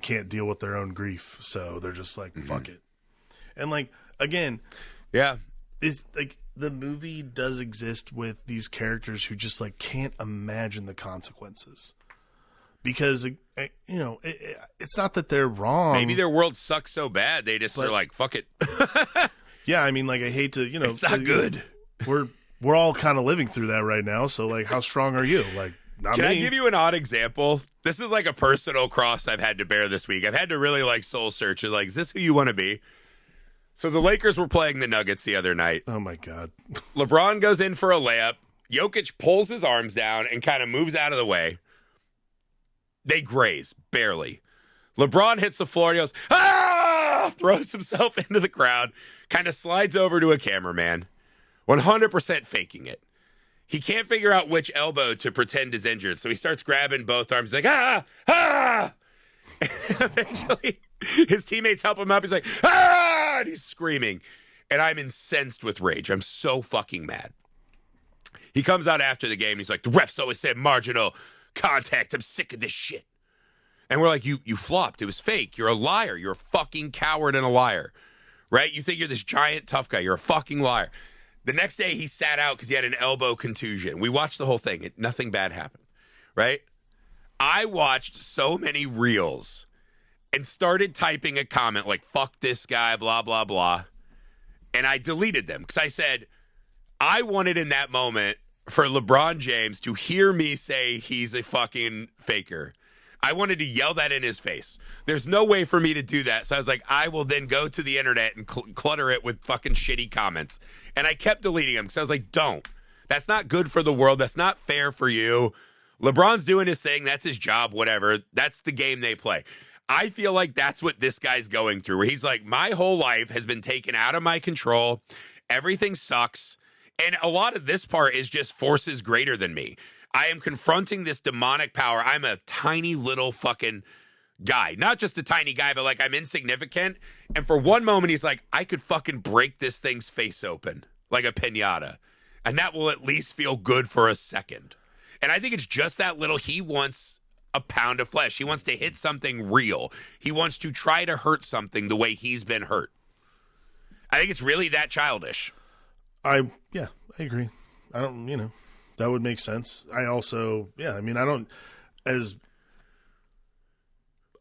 can't deal with their own grief. So they're just like, fuck it. And like, again, yeah, is like the movie does exist with these characters who just like can't imagine the consequences. Because, you know, it's not that they're wrong. Maybe their world sucks so bad they just are like, fuck it. Yeah, I mean, like, I hate to, you know. It's not good. We're all kind of living through that right now. So, like, how strong are you? Like, not Can me. I give you an odd example? This is like a personal cross I've had to bear this week. I've had to really, like, soul search. Like, is this who you want to be? So the Lakers were playing the Nuggets the other night. Oh, my God. LeBron goes in for a layup. Jokic pulls his arms down and kind of moves out of the way. They graze, barely. LeBron hits the floor and he goes, ah! Throws himself into the crowd, kind of slides over to a cameraman, 100% faking it. He can't figure out which elbow to pretend is injured, so he starts grabbing both arms. He's like, ah, ah! And eventually, his teammates help him up. He's like, ah! And he's screaming. And I'm incensed with rage. I'm so fucking mad. He comes out after the game and he's like, the refs always said marginal contact. I'm sick of this shit. And we're like, you flopped. It was fake. You're a liar. You're a fucking coward and a liar. Right? You think you're this giant tough guy. You're a fucking liar. The next day he sat out because he had an elbow contusion. We watched the whole thing. Nothing bad happened. Right? I watched so many reels and started typing a comment like, fuck this guy, blah, blah, blah. And I deleted them because I said, I wanted in that moment for LeBron James to hear me say he's a fucking faker. I wanted to yell that in his face. There's no way for me to do that. So I was like, I will then go to the internet and clutter it with fucking shitty comments. And I kept deleting them because I was like, don't. That's not good for the world. That's not fair for you. LeBron's doing his thing. That's his job, whatever. That's the game they play. I feel like that's what this guy's going through, where he's like, my whole life has been taken out of my control. Everything sucks. And a lot of this part is just forces greater than me. I am confronting this demonic power. I'm a tiny little fucking guy. Not just a tiny guy, but like I'm insignificant. And for one moment, he's like, I could fucking break this thing's face open like a piñata. And that will at least feel good for a second. And I think it's just that little. He wants a pound of flesh. He wants to hit something real. He wants to try to hurt something the way he's been hurt. I think it's really that childish. I agree. I don't, that would make sense. I also, I don't, as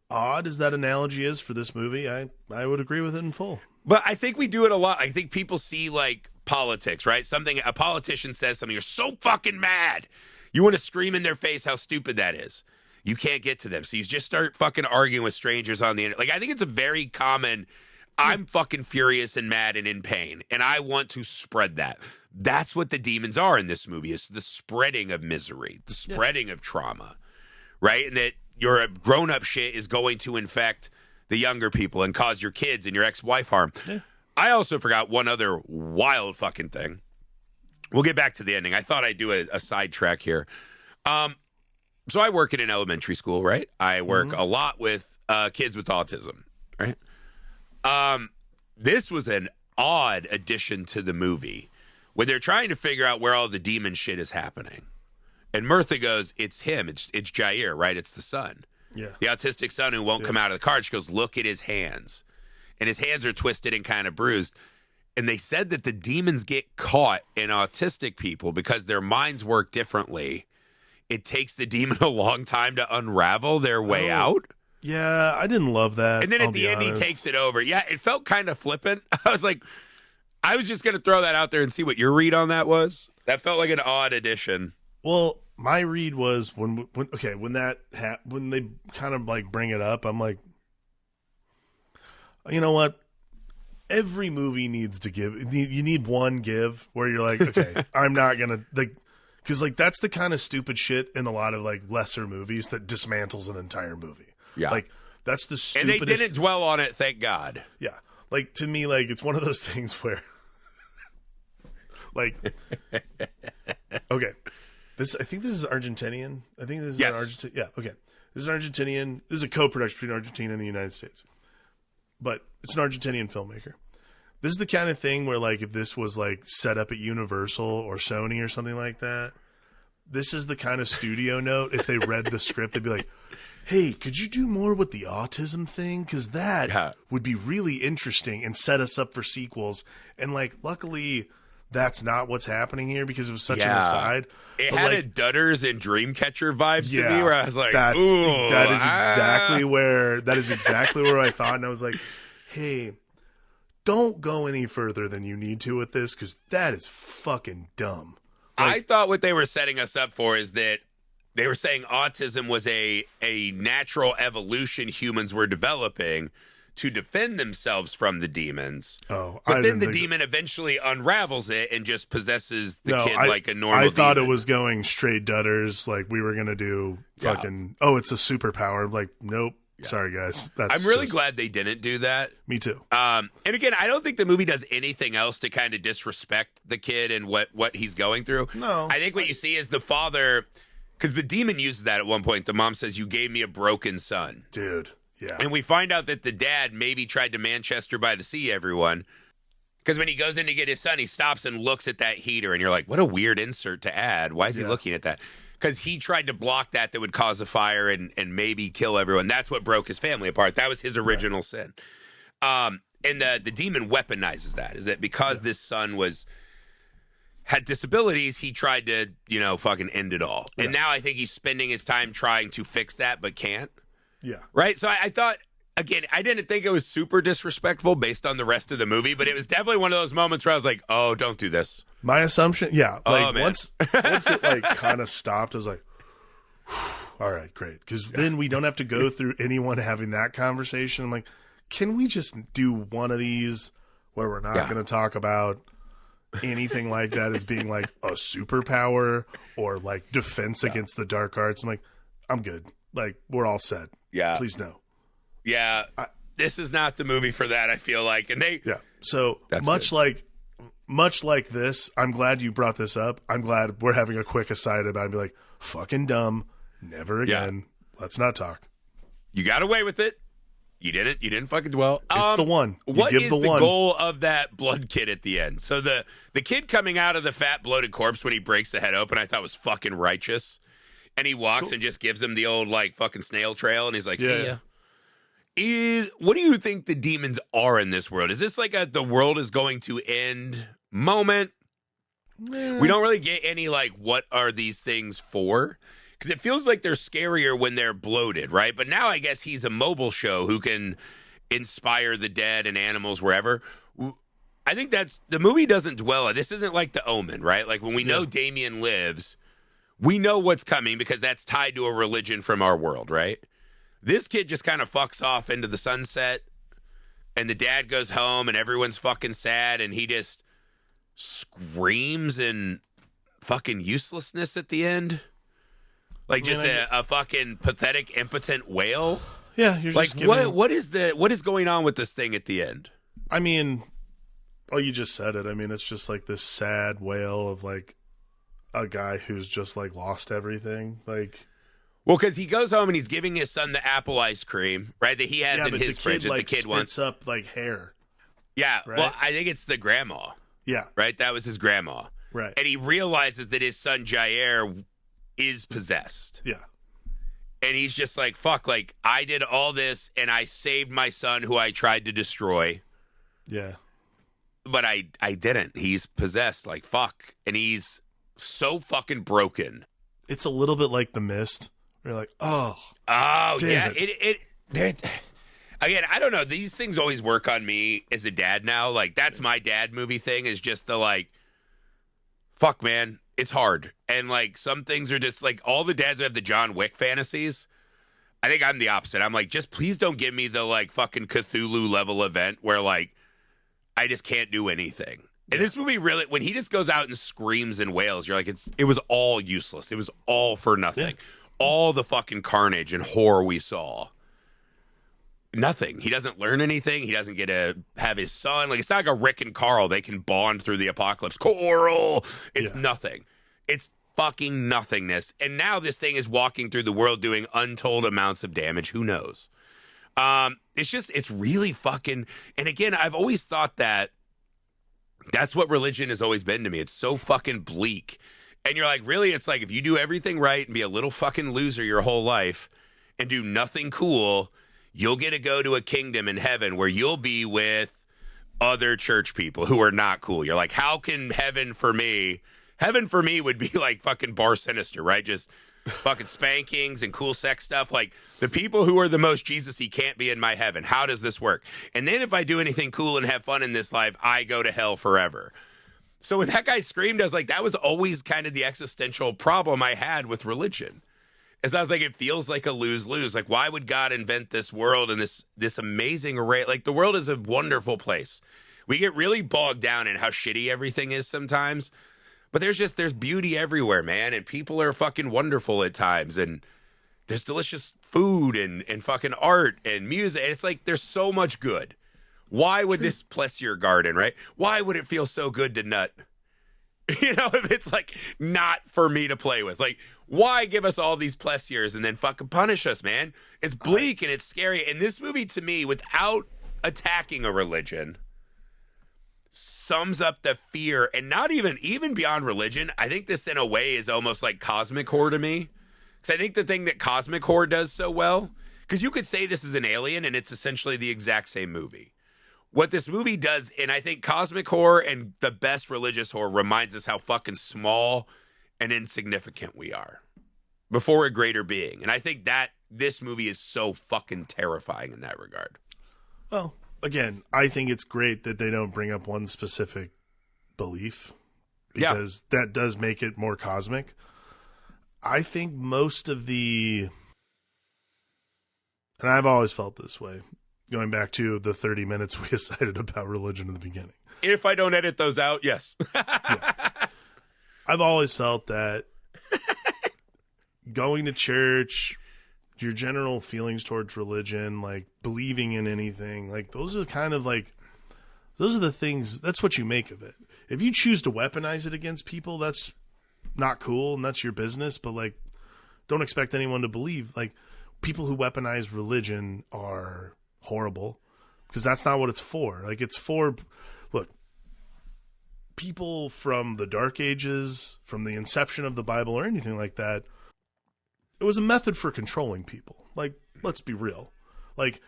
odd as that analogy is for this movie, I would agree with it in full. But I think we do it a lot. I think people see like politics, right? A politician says something, you're so fucking mad. You want to scream in their face how stupid that is. You can't get to them. So you just start fucking arguing with strangers on the internet. Like, I think it's a very common, I'm fucking furious and mad and in pain, and I want to spread that. That's what the demons are in this movie, is the spreading of misery, the spreading of trauma, right? And that your grown-up shit is going to infect the younger people and cause your kids and your ex-wife harm. Yeah. I also forgot one other wild fucking thing. We'll get back to the ending. I thought I'd do a sidetrack here. So I work in an elementary school, right? I work a lot with kids with autism, right? This was an odd addition to the movie when they're trying to figure out where all the demon shit is happening. And Mirtha goes, it's him. It's Jair, right? It's the son. Yeah. The autistic son who won't come out of the car. She goes, look at his hands. And his hands are twisted and kind of bruised. And they said that the demons get caught in autistic people because their minds work differently. It takes the demon a long time to unravel their way out. Yeah, I didn't love that. And then at the end, he takes it over. Yeah, it felt kind of flippant. I was like, I was just going to throw that out there and see what your read on that was. That felt like an odd addition. Well, my read was when they kind of like bring it up, I'm like, you know what? Every movie needs to give. You need one give where you're like, okay, I'm not gonna like, because like that's the kind of stupid shit in a lot of like lesser movies that dismantles an entire movie. Yeah, like that's the stupidest. And they didn't dwell on it, thank God. Yeah, like to me, like it's one of those things where, like, okay. I think this is Argentinian. I think this is an Argentinian. Yeah, okay. This is Argentinian. This is a co-production between Argentina and the United States. But it's an Argentinian filmmaker. This is the kind of thing where, like, if this was, like, set up at Universal or Sony or something like that, this is the kind of studio note. If they read the script, they'd be like, hey, could you do more with the autism thing? Because that would be really interesting and set us up for sequels. And, like, luckily that's not what's happening here because it was such an aside. It had a Dutters and Dreamcatcher vibe to me where I was like, that is exactly where I thought. And I was like, hey, don't go any further than you need to with this because that is fucking dumb. Like, I thought what they were setting us up for is that they were saying autism was a natural evolution humans were developing to defend themselves from the demons. But then the demon eventually unravels it and just possesses the kid like a normal demon. I thought it was going straight Dutters, like we were going to do fucking, it's a superpower. Like, nope. Yeah. Sorry, guys. I'm really glad they didn't do that. Me too. And again, I don't think the movie does anything else to kind of disrespect the kid and what he's going through. No. I think what you see is the father, because the demon uses that at one point. The mom says, you gave me a broken son. Dude. Yeah. And we find out that the dad maybe tried to Manchester by the Sea everyone. Because when he goes in to get his son, he stops and looks at that heater. And you're like, what a weird insert to add. Why is he looking at that? Because he tried to block that would cause a fire and maybe kill everyone. That's what broke his family apart. That was his original sin. And the demon weaponizes that. Is that because this son had disabilities, he tried to, fucking end it all. And now I think he's spending his time trying to fix that but can't. Yeah. Right? So I thought, again, I didn't think it was super disrespectful based on the rest of the movie, but it was definitely one of those moments where I was like, oh, don't do this. My assumption, like once it like kind of stopped, I was like, all right, great. Because then we don't have to go through anyone having that conversation. I'm like, can we just do one of these where we're not going to talk about anything like that as being like a superpower or like defense against the dark arts? I'm like, I'm good. Like, we're all set. Yeah. Please no. Yeah. This is not the movie for that, I feel like. And so much like this, I'm glad you brought this up. I'm glad we're having a quick aside about it and be like, fucking dumb. Never again. Let's not talk. You got away with it. You didn't fucking dwell. It's the one. What is the goal of that blood kid at the end? So the kid coming out of the fat bloated corpse when he breaks the head open, I thought was fucking righteous. And he walks and just gives him the old like fucking snail trail, and he's like, "See ya." What do you think the demons are in this world? Is this like the world is going to end moment? We don't really get any like what are these things for? Because it feels like they're scarier when they're bloated, right? But now I guess he's a mobile show who can inspire the dead and animals wherever. I think that's the movie doesn't dwell on. This isn't like The Omen, right? Like when we know Demian lives. We know what's coming because that's tied to a religion from our world, right? This kid just kind of fucks off into the sunset, and the dad goes home, and everyone's fucking sad, and he just screams in fucking uselessness at the end. Like just a fucking pathetic, impotent whale? Yeah, you're like just giving... what is going on with this thing at the end? I mean, you just said it. I mean, it's just like this sad wail of like a guy who's just like lost everything. Like, well, because he goes home and he's giving his son the apple ice cream, right? That he has in his fridge that the kid wants. Up like hair. Yeah, right? Well, I think it's the grandma. Yeah, right. That was his grandma. Right, and he realizes that his son Jair is possessed. Yeah. And he's just like, fuck, like, I did all this and I saved my son who I tried to destroy. Yeah. But I didn't. He's possessed, like, fuck. And he's so fucking broken. It's a little bit like The Mist. You're like, oh, yeah. Again, I don't know. These things always work on me as a dad now. Like, that's my dad movie thing, is just the, like, fuck, man. It's hard. And, like, some things are just, like, all the dads who have the John Wick fantasies, I think I'm the opposite. I'm like, just please don't give me the, like, fucking Cthulhu level event where, like, I just can't do anything. And this movie really, when he just goes out and screams and wails, you're like, it was all useless. It was all for nothing. Yeah. All the fucking carnage and horror we saw. Nothing. He doesn't learn anything. He doesn't get to have his son. Like, it's not like a Rick and Carl. They can bond through the apocalypse. Coral. It's nothing. It's fucking nothingness. And now this thing is walking through the world doing untold amounts of damage. Who knows? It's really fucking, and again, I've always thought that that's what religion has always been to me. It's so fucking bleak. And you're like, really? It's like, if you do everything right and be a little fucking loser your whole life and do nothing cool, you'll get to go to a kingdom in heaven where you'll be with other church people who are not cool. You're like, how can heaven for me would be like fucking Bar Sinister, right? Just fucking spankings and cool sex stuff. Like, the people who are the most Jesus-y can't be in my heaven. How does this work? And then if I do anything cool and have fun in this life, I go to hell forever. So when that guy screamed, I was like, that was always kind of the existential problem I had with religion. Is I was like, it feels like a lose-lose. Like, why would God invent this world and this amazing array? Like, the world is a wonderful place. We get really bogged down in how shitty everything is sometimes. But there's beauty everywhere, man. And people are fucking wonderful at times. And there's delicious food and fucking art and music. And it's like, there's so much good. Why would this bless your garden, right? Why would it feel so good to nut? You know, if it's like not for me to play with. Like, why give us all these pleasures and then fucking punish us, man? It's bleak and it's scary. And this movie, to me, without attacking a religion, sums up the fear. And not even beyond religion, I think this in a way is almost like cosmic horror to me. Because I think the thing that cosmic horror does so well, because you could say this is an Alien and it's essentially the exact same movie. What this movie does, and I think cosmic horror and the best religious horror reminds us how fucking small and insignificant we are before a greater being. And I think that this movie is so fucking terrifying in that regard. Well, again, I think it's great that they don't bring up one specific belief, because that does make it more cosmic. I think most of and I've always felt this way, going back to the 30 minutes we decided about religion in the beginning. If I don't edit those out, yes. Yeah. I've always felt that going to church, your general feelings towards religion, like believing in anything, like those are the things, that's what you make of it. If you choose to weaponize it against people, that's not cool and that's your business, but like, don't expect anyone to believe. Like, people who weaponize religion are horrible, because that's not what it's for. Like, it's for, look, people from the Dark Ages, from the inception of the Bible or anything like that, it was a method for controlling people. Like, let's be real. Like,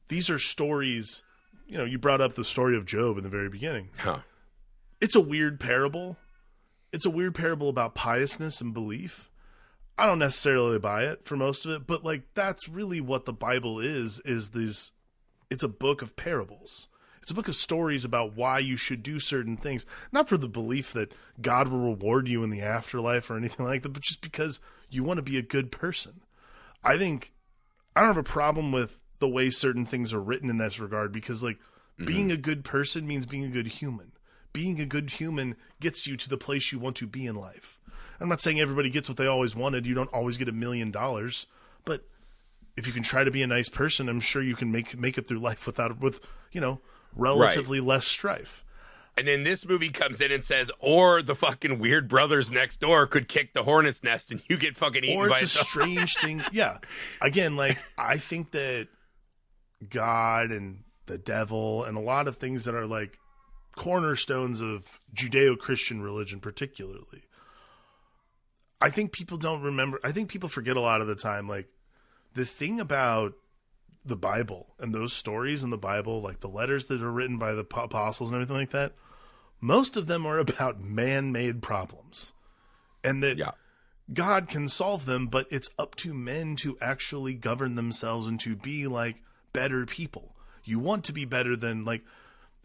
these are stories, you know, you brought up the story of Job in the very beginning. Huh. It's a weird parable. It's a weird parable about piousness and belief. I don't necessarily buy it for most of it, but like, that's really what the Bible is these, it's a book of parables. It's a book of stories about why you should do certain things, not for the belief that God will reward you in the afterlife or anything like that, but just because you want to be a good person. I don't have a problem with the way certain things are written in this regard, because like, being a good person means being a good human. Being a good human gets you to the place you want to be in life. I'm not saying everybody gets what they always wanted. You don't always get $1 million, but if you can try to be a nice person, I'm sure you can make it through life with relatively less strife. And then this movie comes in and says, or the fucking weird brothers next door could kick the hornet's nest and you get fucking eaten by it's a strange thing. Yeah. Again, like, I think that God and the devil and a lot of things that are like cornerstones of Judeo-Christian religion particularly, I think people don't remember. I think people forget a lot of the time, like, the thing about the Bible and those stories in the Bible, like the letters that are written by the apostles and everything like that, most of them are about man-made problems, and that God can solve them, but it's up to men to actually govern themselves and to be like better people. You want to be better than, like,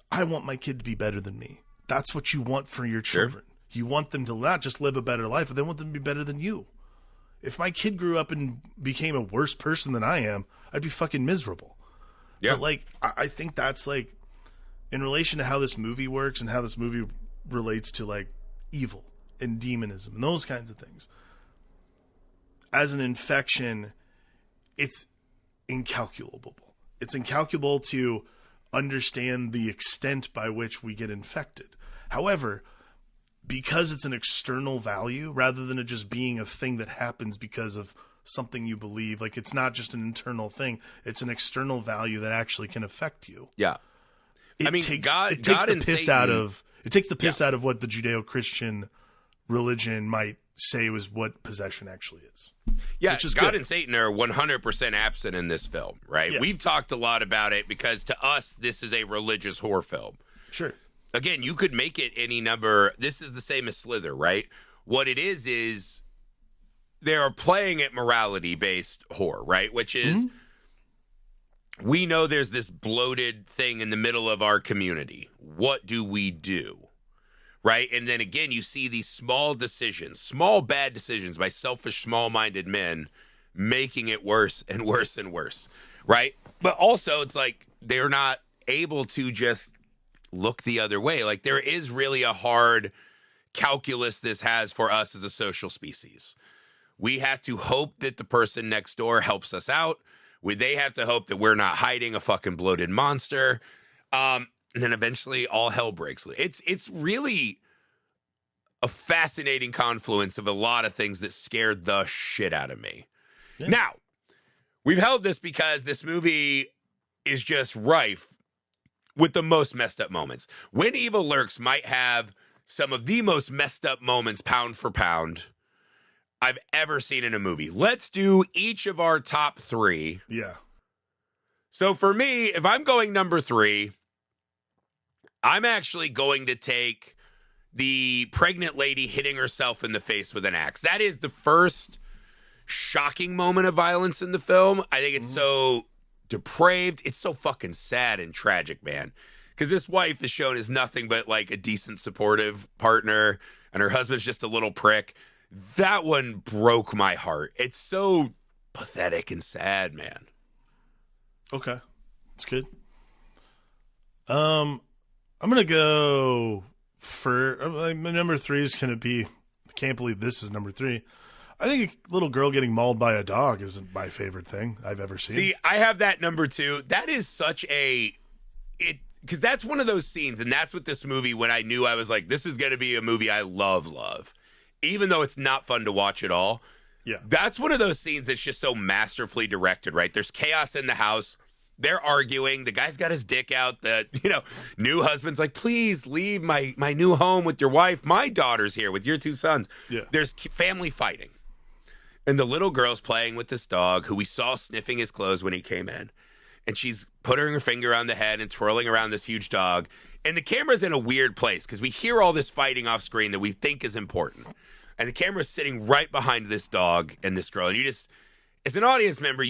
I want my kid to be better than me. That's what you want for your children. Sure. You want them to not just live a better life, but they want them to be better than you. If my kid grew up and became a worse person than I am, I'd be fucking miserable. Yeah. But, like, I think that's, like, in relation to how this movie works and how this movie relates to, like, evil and demonism and those kinds of things. As an infection, it's incalculable. It's incalculable to understand the extent by which we get infected. However, because it's an external value rather than it just being a thing that happens because of something you believe, like, it's not just an internal thing, it's an external value that actually can affect you. Yeah. It takes the piss out of what the Judeo-Christian religion might say was what possession actually is. Yeah, which is God good. and Satan are 100% absent in this film, right? Yeah. We've talked a lot about it because to us, this is a religious horror film. Sure. Again, you could make it any number. This is the same as Slither, right? What it is they are playing at morality-based horror, right? Which is, we know there's this bloated thing in the middle of our community. What do we do? Right? And then again, you see these small decisions, small bad decisions by selfish, small-minded men making it worse and worse and worse, right? But also, it's like they're not able to just look the other way. Like, there is really a hard calculus this has for us as a social species. We have to hope that the person next door helps us out. They have to hope that we're not hiding a fucking bloated monster. And then eventually all hell breaks loose. It's really a fascinating confluence of a lot of things that scared the shit out of me. Yeah. Now, we've held this because this movie is just rife with the most messed up moments. When Evil Lurks might have some of the most messed up moments, pound for pound, I've ever seen in a movie. Let's do each of our top 3. Yeah. So for me, if I'm going number 3, I'm actually going to take the pregnant lady hitting herself in the face with an axe. That is the first shocking moment of violence in the film. I think it's so depraved. It's so fucking sad and tragic, man. Because this wife is shown as nothing but like a decent, supportive partner, and her husband's just a little prick. That one broke my heart. It's so pathetic and sad, man. Okay. That's good. I'm going to go for my number 3 is going to be, I can't believe this is number 3. I think a little girl getting mauled by a dog isn't my favorite thing I've ever seen. See, I have that number 2. That is such because that's one of those scenes, and that's what this movie, when I knew, I was like, this is going to be a movie I love. Even though it's not fun to watch at all. Yeah. That's one of those scenes that's just so masterfully directed, right? There's chaos in the house. They're arguing. The guy's got his dick out. The, new husband's like, please leave my new home with your wife. My daughter's here with your 2 sons. Yeah. There's family fighting. And the little girl's playing with this dog who we saw sniffing his clothes when he came in. And she's putting her finger on the head and twirling around this huge dog. And the camera's in a weird place because we hear all this fighting off screen that we think is important. And the camera's sitting right behind this dog and this girl. And you just, as an audience member,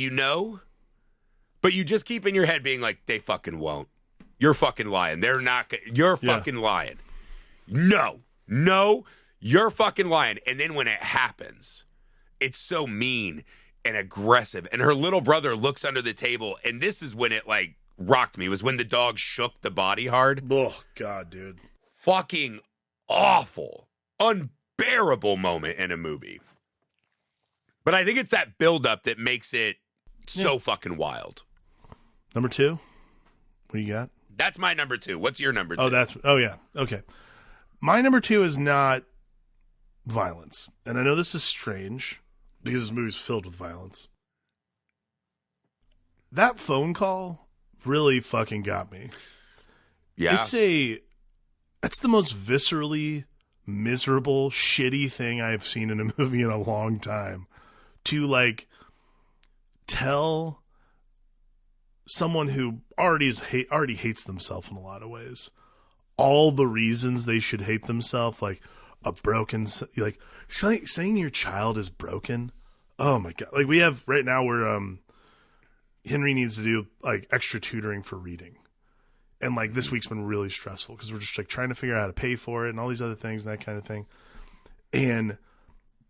but you just keep in your head being like, they fucking won't. You're fucking lying. They're not, you're fucking lying. No, you're fucking lying. And then when it happens, it's so mean and aggressive. And her little brother looks under the table. And this is when it like rocked me, was when the dog shook the body hard. Oh, God, dude. Fucking awful. unbearable moment in a movie. But I think it's that buildup that makes it so fucking wild. Number 2? What do you got? That's my number 2. What's your number 2? Oh yeah. Okay. My number 2 is not violence. And I know this is strange because this movie's filled with violence. That phone call really fucking got me. Yeah. That's the most viscerally miserable, shitty thing I've seen in a movie in a long time. To like tell someone who already hates themselves in a lot of ways all the reasons they should hate themselves, like a broken, like saying your child is broken. Oh my God. Like we have right now where Henry needs to do like extra tutoring for reading. And like this week's been really stressful because we're just like trying to figure out how to pay for it and all these other things and that kind of thing. And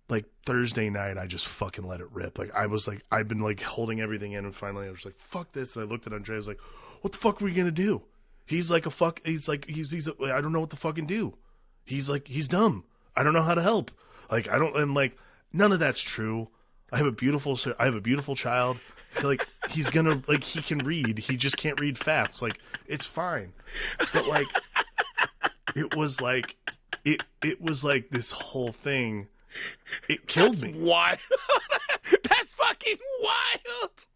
like Thursday night, I just fucking let it rip. Like I've been like holding everything in, and finally I was like, "Fuck this!" And I looked at Andre. I was like, "What the fuck are we gonna do?" He's like he's I don't know what to fucking do. He's dumb. I don't know how to help. Like and like none of that's true. I have a beautiful child. Like he's gonna like he can read. He just can't read fast. Like it's fine. But like it was like this whole thing. It killed me. Wild. That's fucking wild.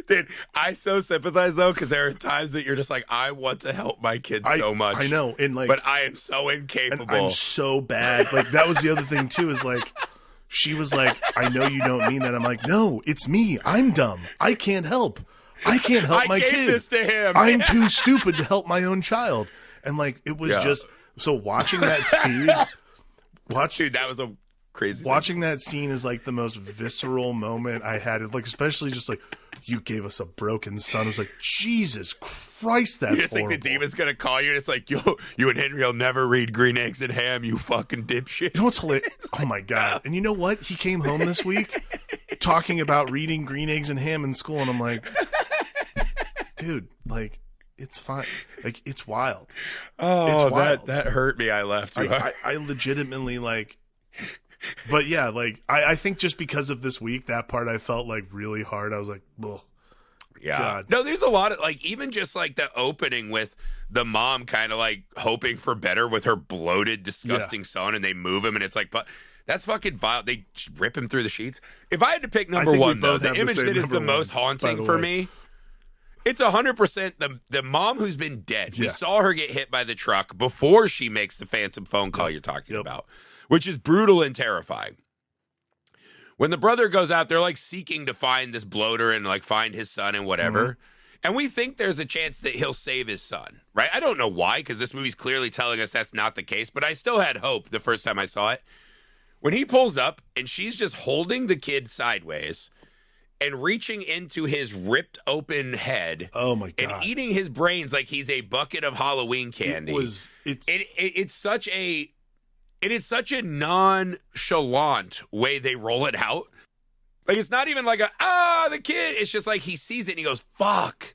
Dude, I so sympathize though, because there are times that you're just like, I want to help my kids so much. I know, and like, but I am so incapable. And I'm so bad. Like that was the other thing too. Is like, she was like, I know you don't mean that. I'm like, no, it's me. I'm dumb. I can't help. I can't help my kid. I gave this to him. I'm too stupid to help my own child. And like, it was just so watching that scene. Dude, that was a crazy watching that scene is like the most visceral moment I had. Like, especially just like, you gave us a broken son. I was like, Jesus Christ, that's horrible. You just think the demon's gonna call you and it's like, you and Henry will never read Green Eggs and Ham, you fucking dipshit. You know what's hilarious? Oh my God. And you know what? He came home this week talking about reading Green Eggs and Ham in school, and I'm like, dude, like, it's fine. Like, it's wild. Oh, it's wild. That hurt me. I left. I legitimately like, but yeah, like I think just because of this week, that part I felt like really hard. I was like, ugh. Yeah. God. No, there's a lot of like, even just like the opening with the mom kind of like hoping for better with her bloated, disgusting son, and they move him, and it's like, but that's fucking vile. They rip him through the sheets. If I had to pick number one, though, the image that is the most haunting for me. It's 100% the mom who's been dead. We saw her get hit by the truck before she makes the phantom phone call you're talking about, which is brutal and terrifying. When the brother goes out, they're like seeking to find this bloater and like find his son and whatever. Mm-hmm. And we think there's a chance that he'll save his son, right? I don't know why, because this movie's clearly telling us that's not the case, but I still had hope the first time I saw it. When he pulls up and she's just holding the kid sideways and reaching into his ripped open head, oh my God, and eating his brains like he's a bucket of Halloween candy. It's such a nonchalant way they roll it out. Like, it's not even like the kid. It's just like he sees it and he goes, fuck.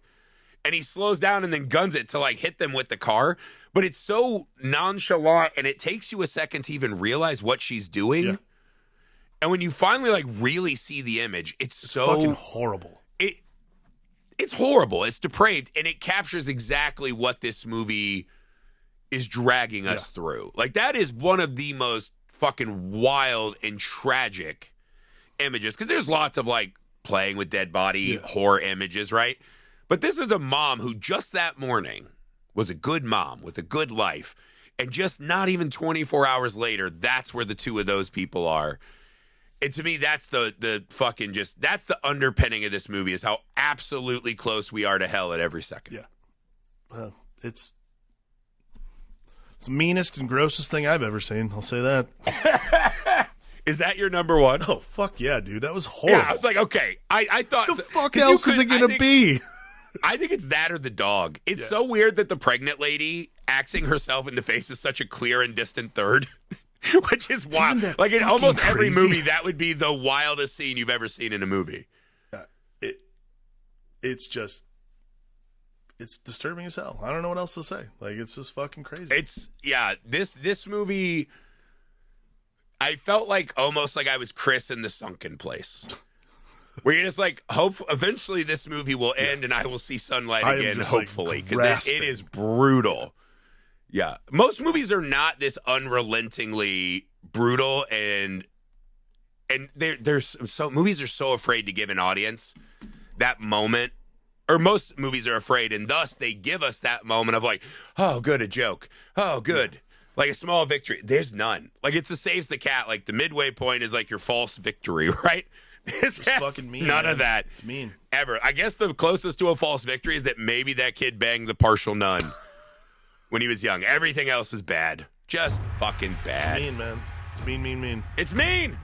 And he slows down and then guns it to like hit them with the car. But it's so nonchalant, and it takes you a second to even realize what she's doing. Yeah. And when you finally like really see the image, it's so fucking horrible. It's horrible. It's depraved, and it captures exactly what this movie is dragging us through. Like, that is one of the most fucking wild and tragic images, because there's lots of like playing with dead body horror images, right? But this is a mom who just that morning was a good mom with a good life, and just not even 24 hours later, that's where the two of those people are. And to me, that's the fucking that's the underpinning of this movie, is how absolutely close we are to hell at every second. Yeah. Well, it's the meanest and grossest thing I've ever seen. I'll say that. Is that your number one? Oh, fuck yeah, dude. That was horrible. Yeah, I was like, okay. I thought... What the fuck else is it going to be? I think it's that or the dog. It's so weird that the pregnant lady axing herself in the face is such a clear and distant third. Which is wild. Like, in almost every movie, that would be the wildest scene you've ever seen in a movie. It's just... it's disturbing as hell. I don't know what else to say. Like, it's just fucking crazy. This movie, I felt like almost like I was Chris in The Sunken Place. Where you're just like, hope eventually this movie will end and I will see sunlight again, hopefully. Because it is brutal. Yeah. Most movies are not this unrelentingly brutal, and movies are so afraid to give an audience that moment, or most movies are afraid, and thus they give us that moment of like, oh, good, a joke. Oh, good. Yeah. Like a small victory. There's none. Like, it's the saves the cat. Like, the midway point is like your false victory, right? This has fucking mean, none of that. It's mean. Ever. I guess the closest to a false victory is that maybe that kid banged the partial nun when he was young. Everything else is bad. Just fucking bad. It's mean, man. It's mean. It's mean.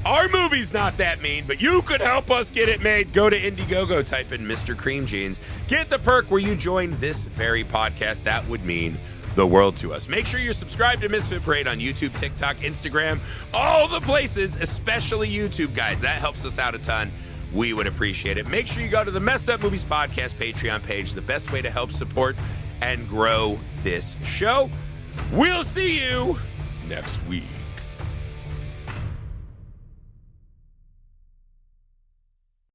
Our movie's not that mean, but you could help us get it made. Go to Indiegogo, type in Mr. Cream Jeans. Get the perk where you join this very podcast. That would mean the world to us. Make sure you're subscribed to Misfit Parade on YouTube, TikTok, Instagram, all the places, especially YouTube, guys. That helps us out a ton. We would appreciate it. Make sure you go to the Messed Up Movies Podcast Patreon page, the best way to help support and grow this show. We'll see you next week.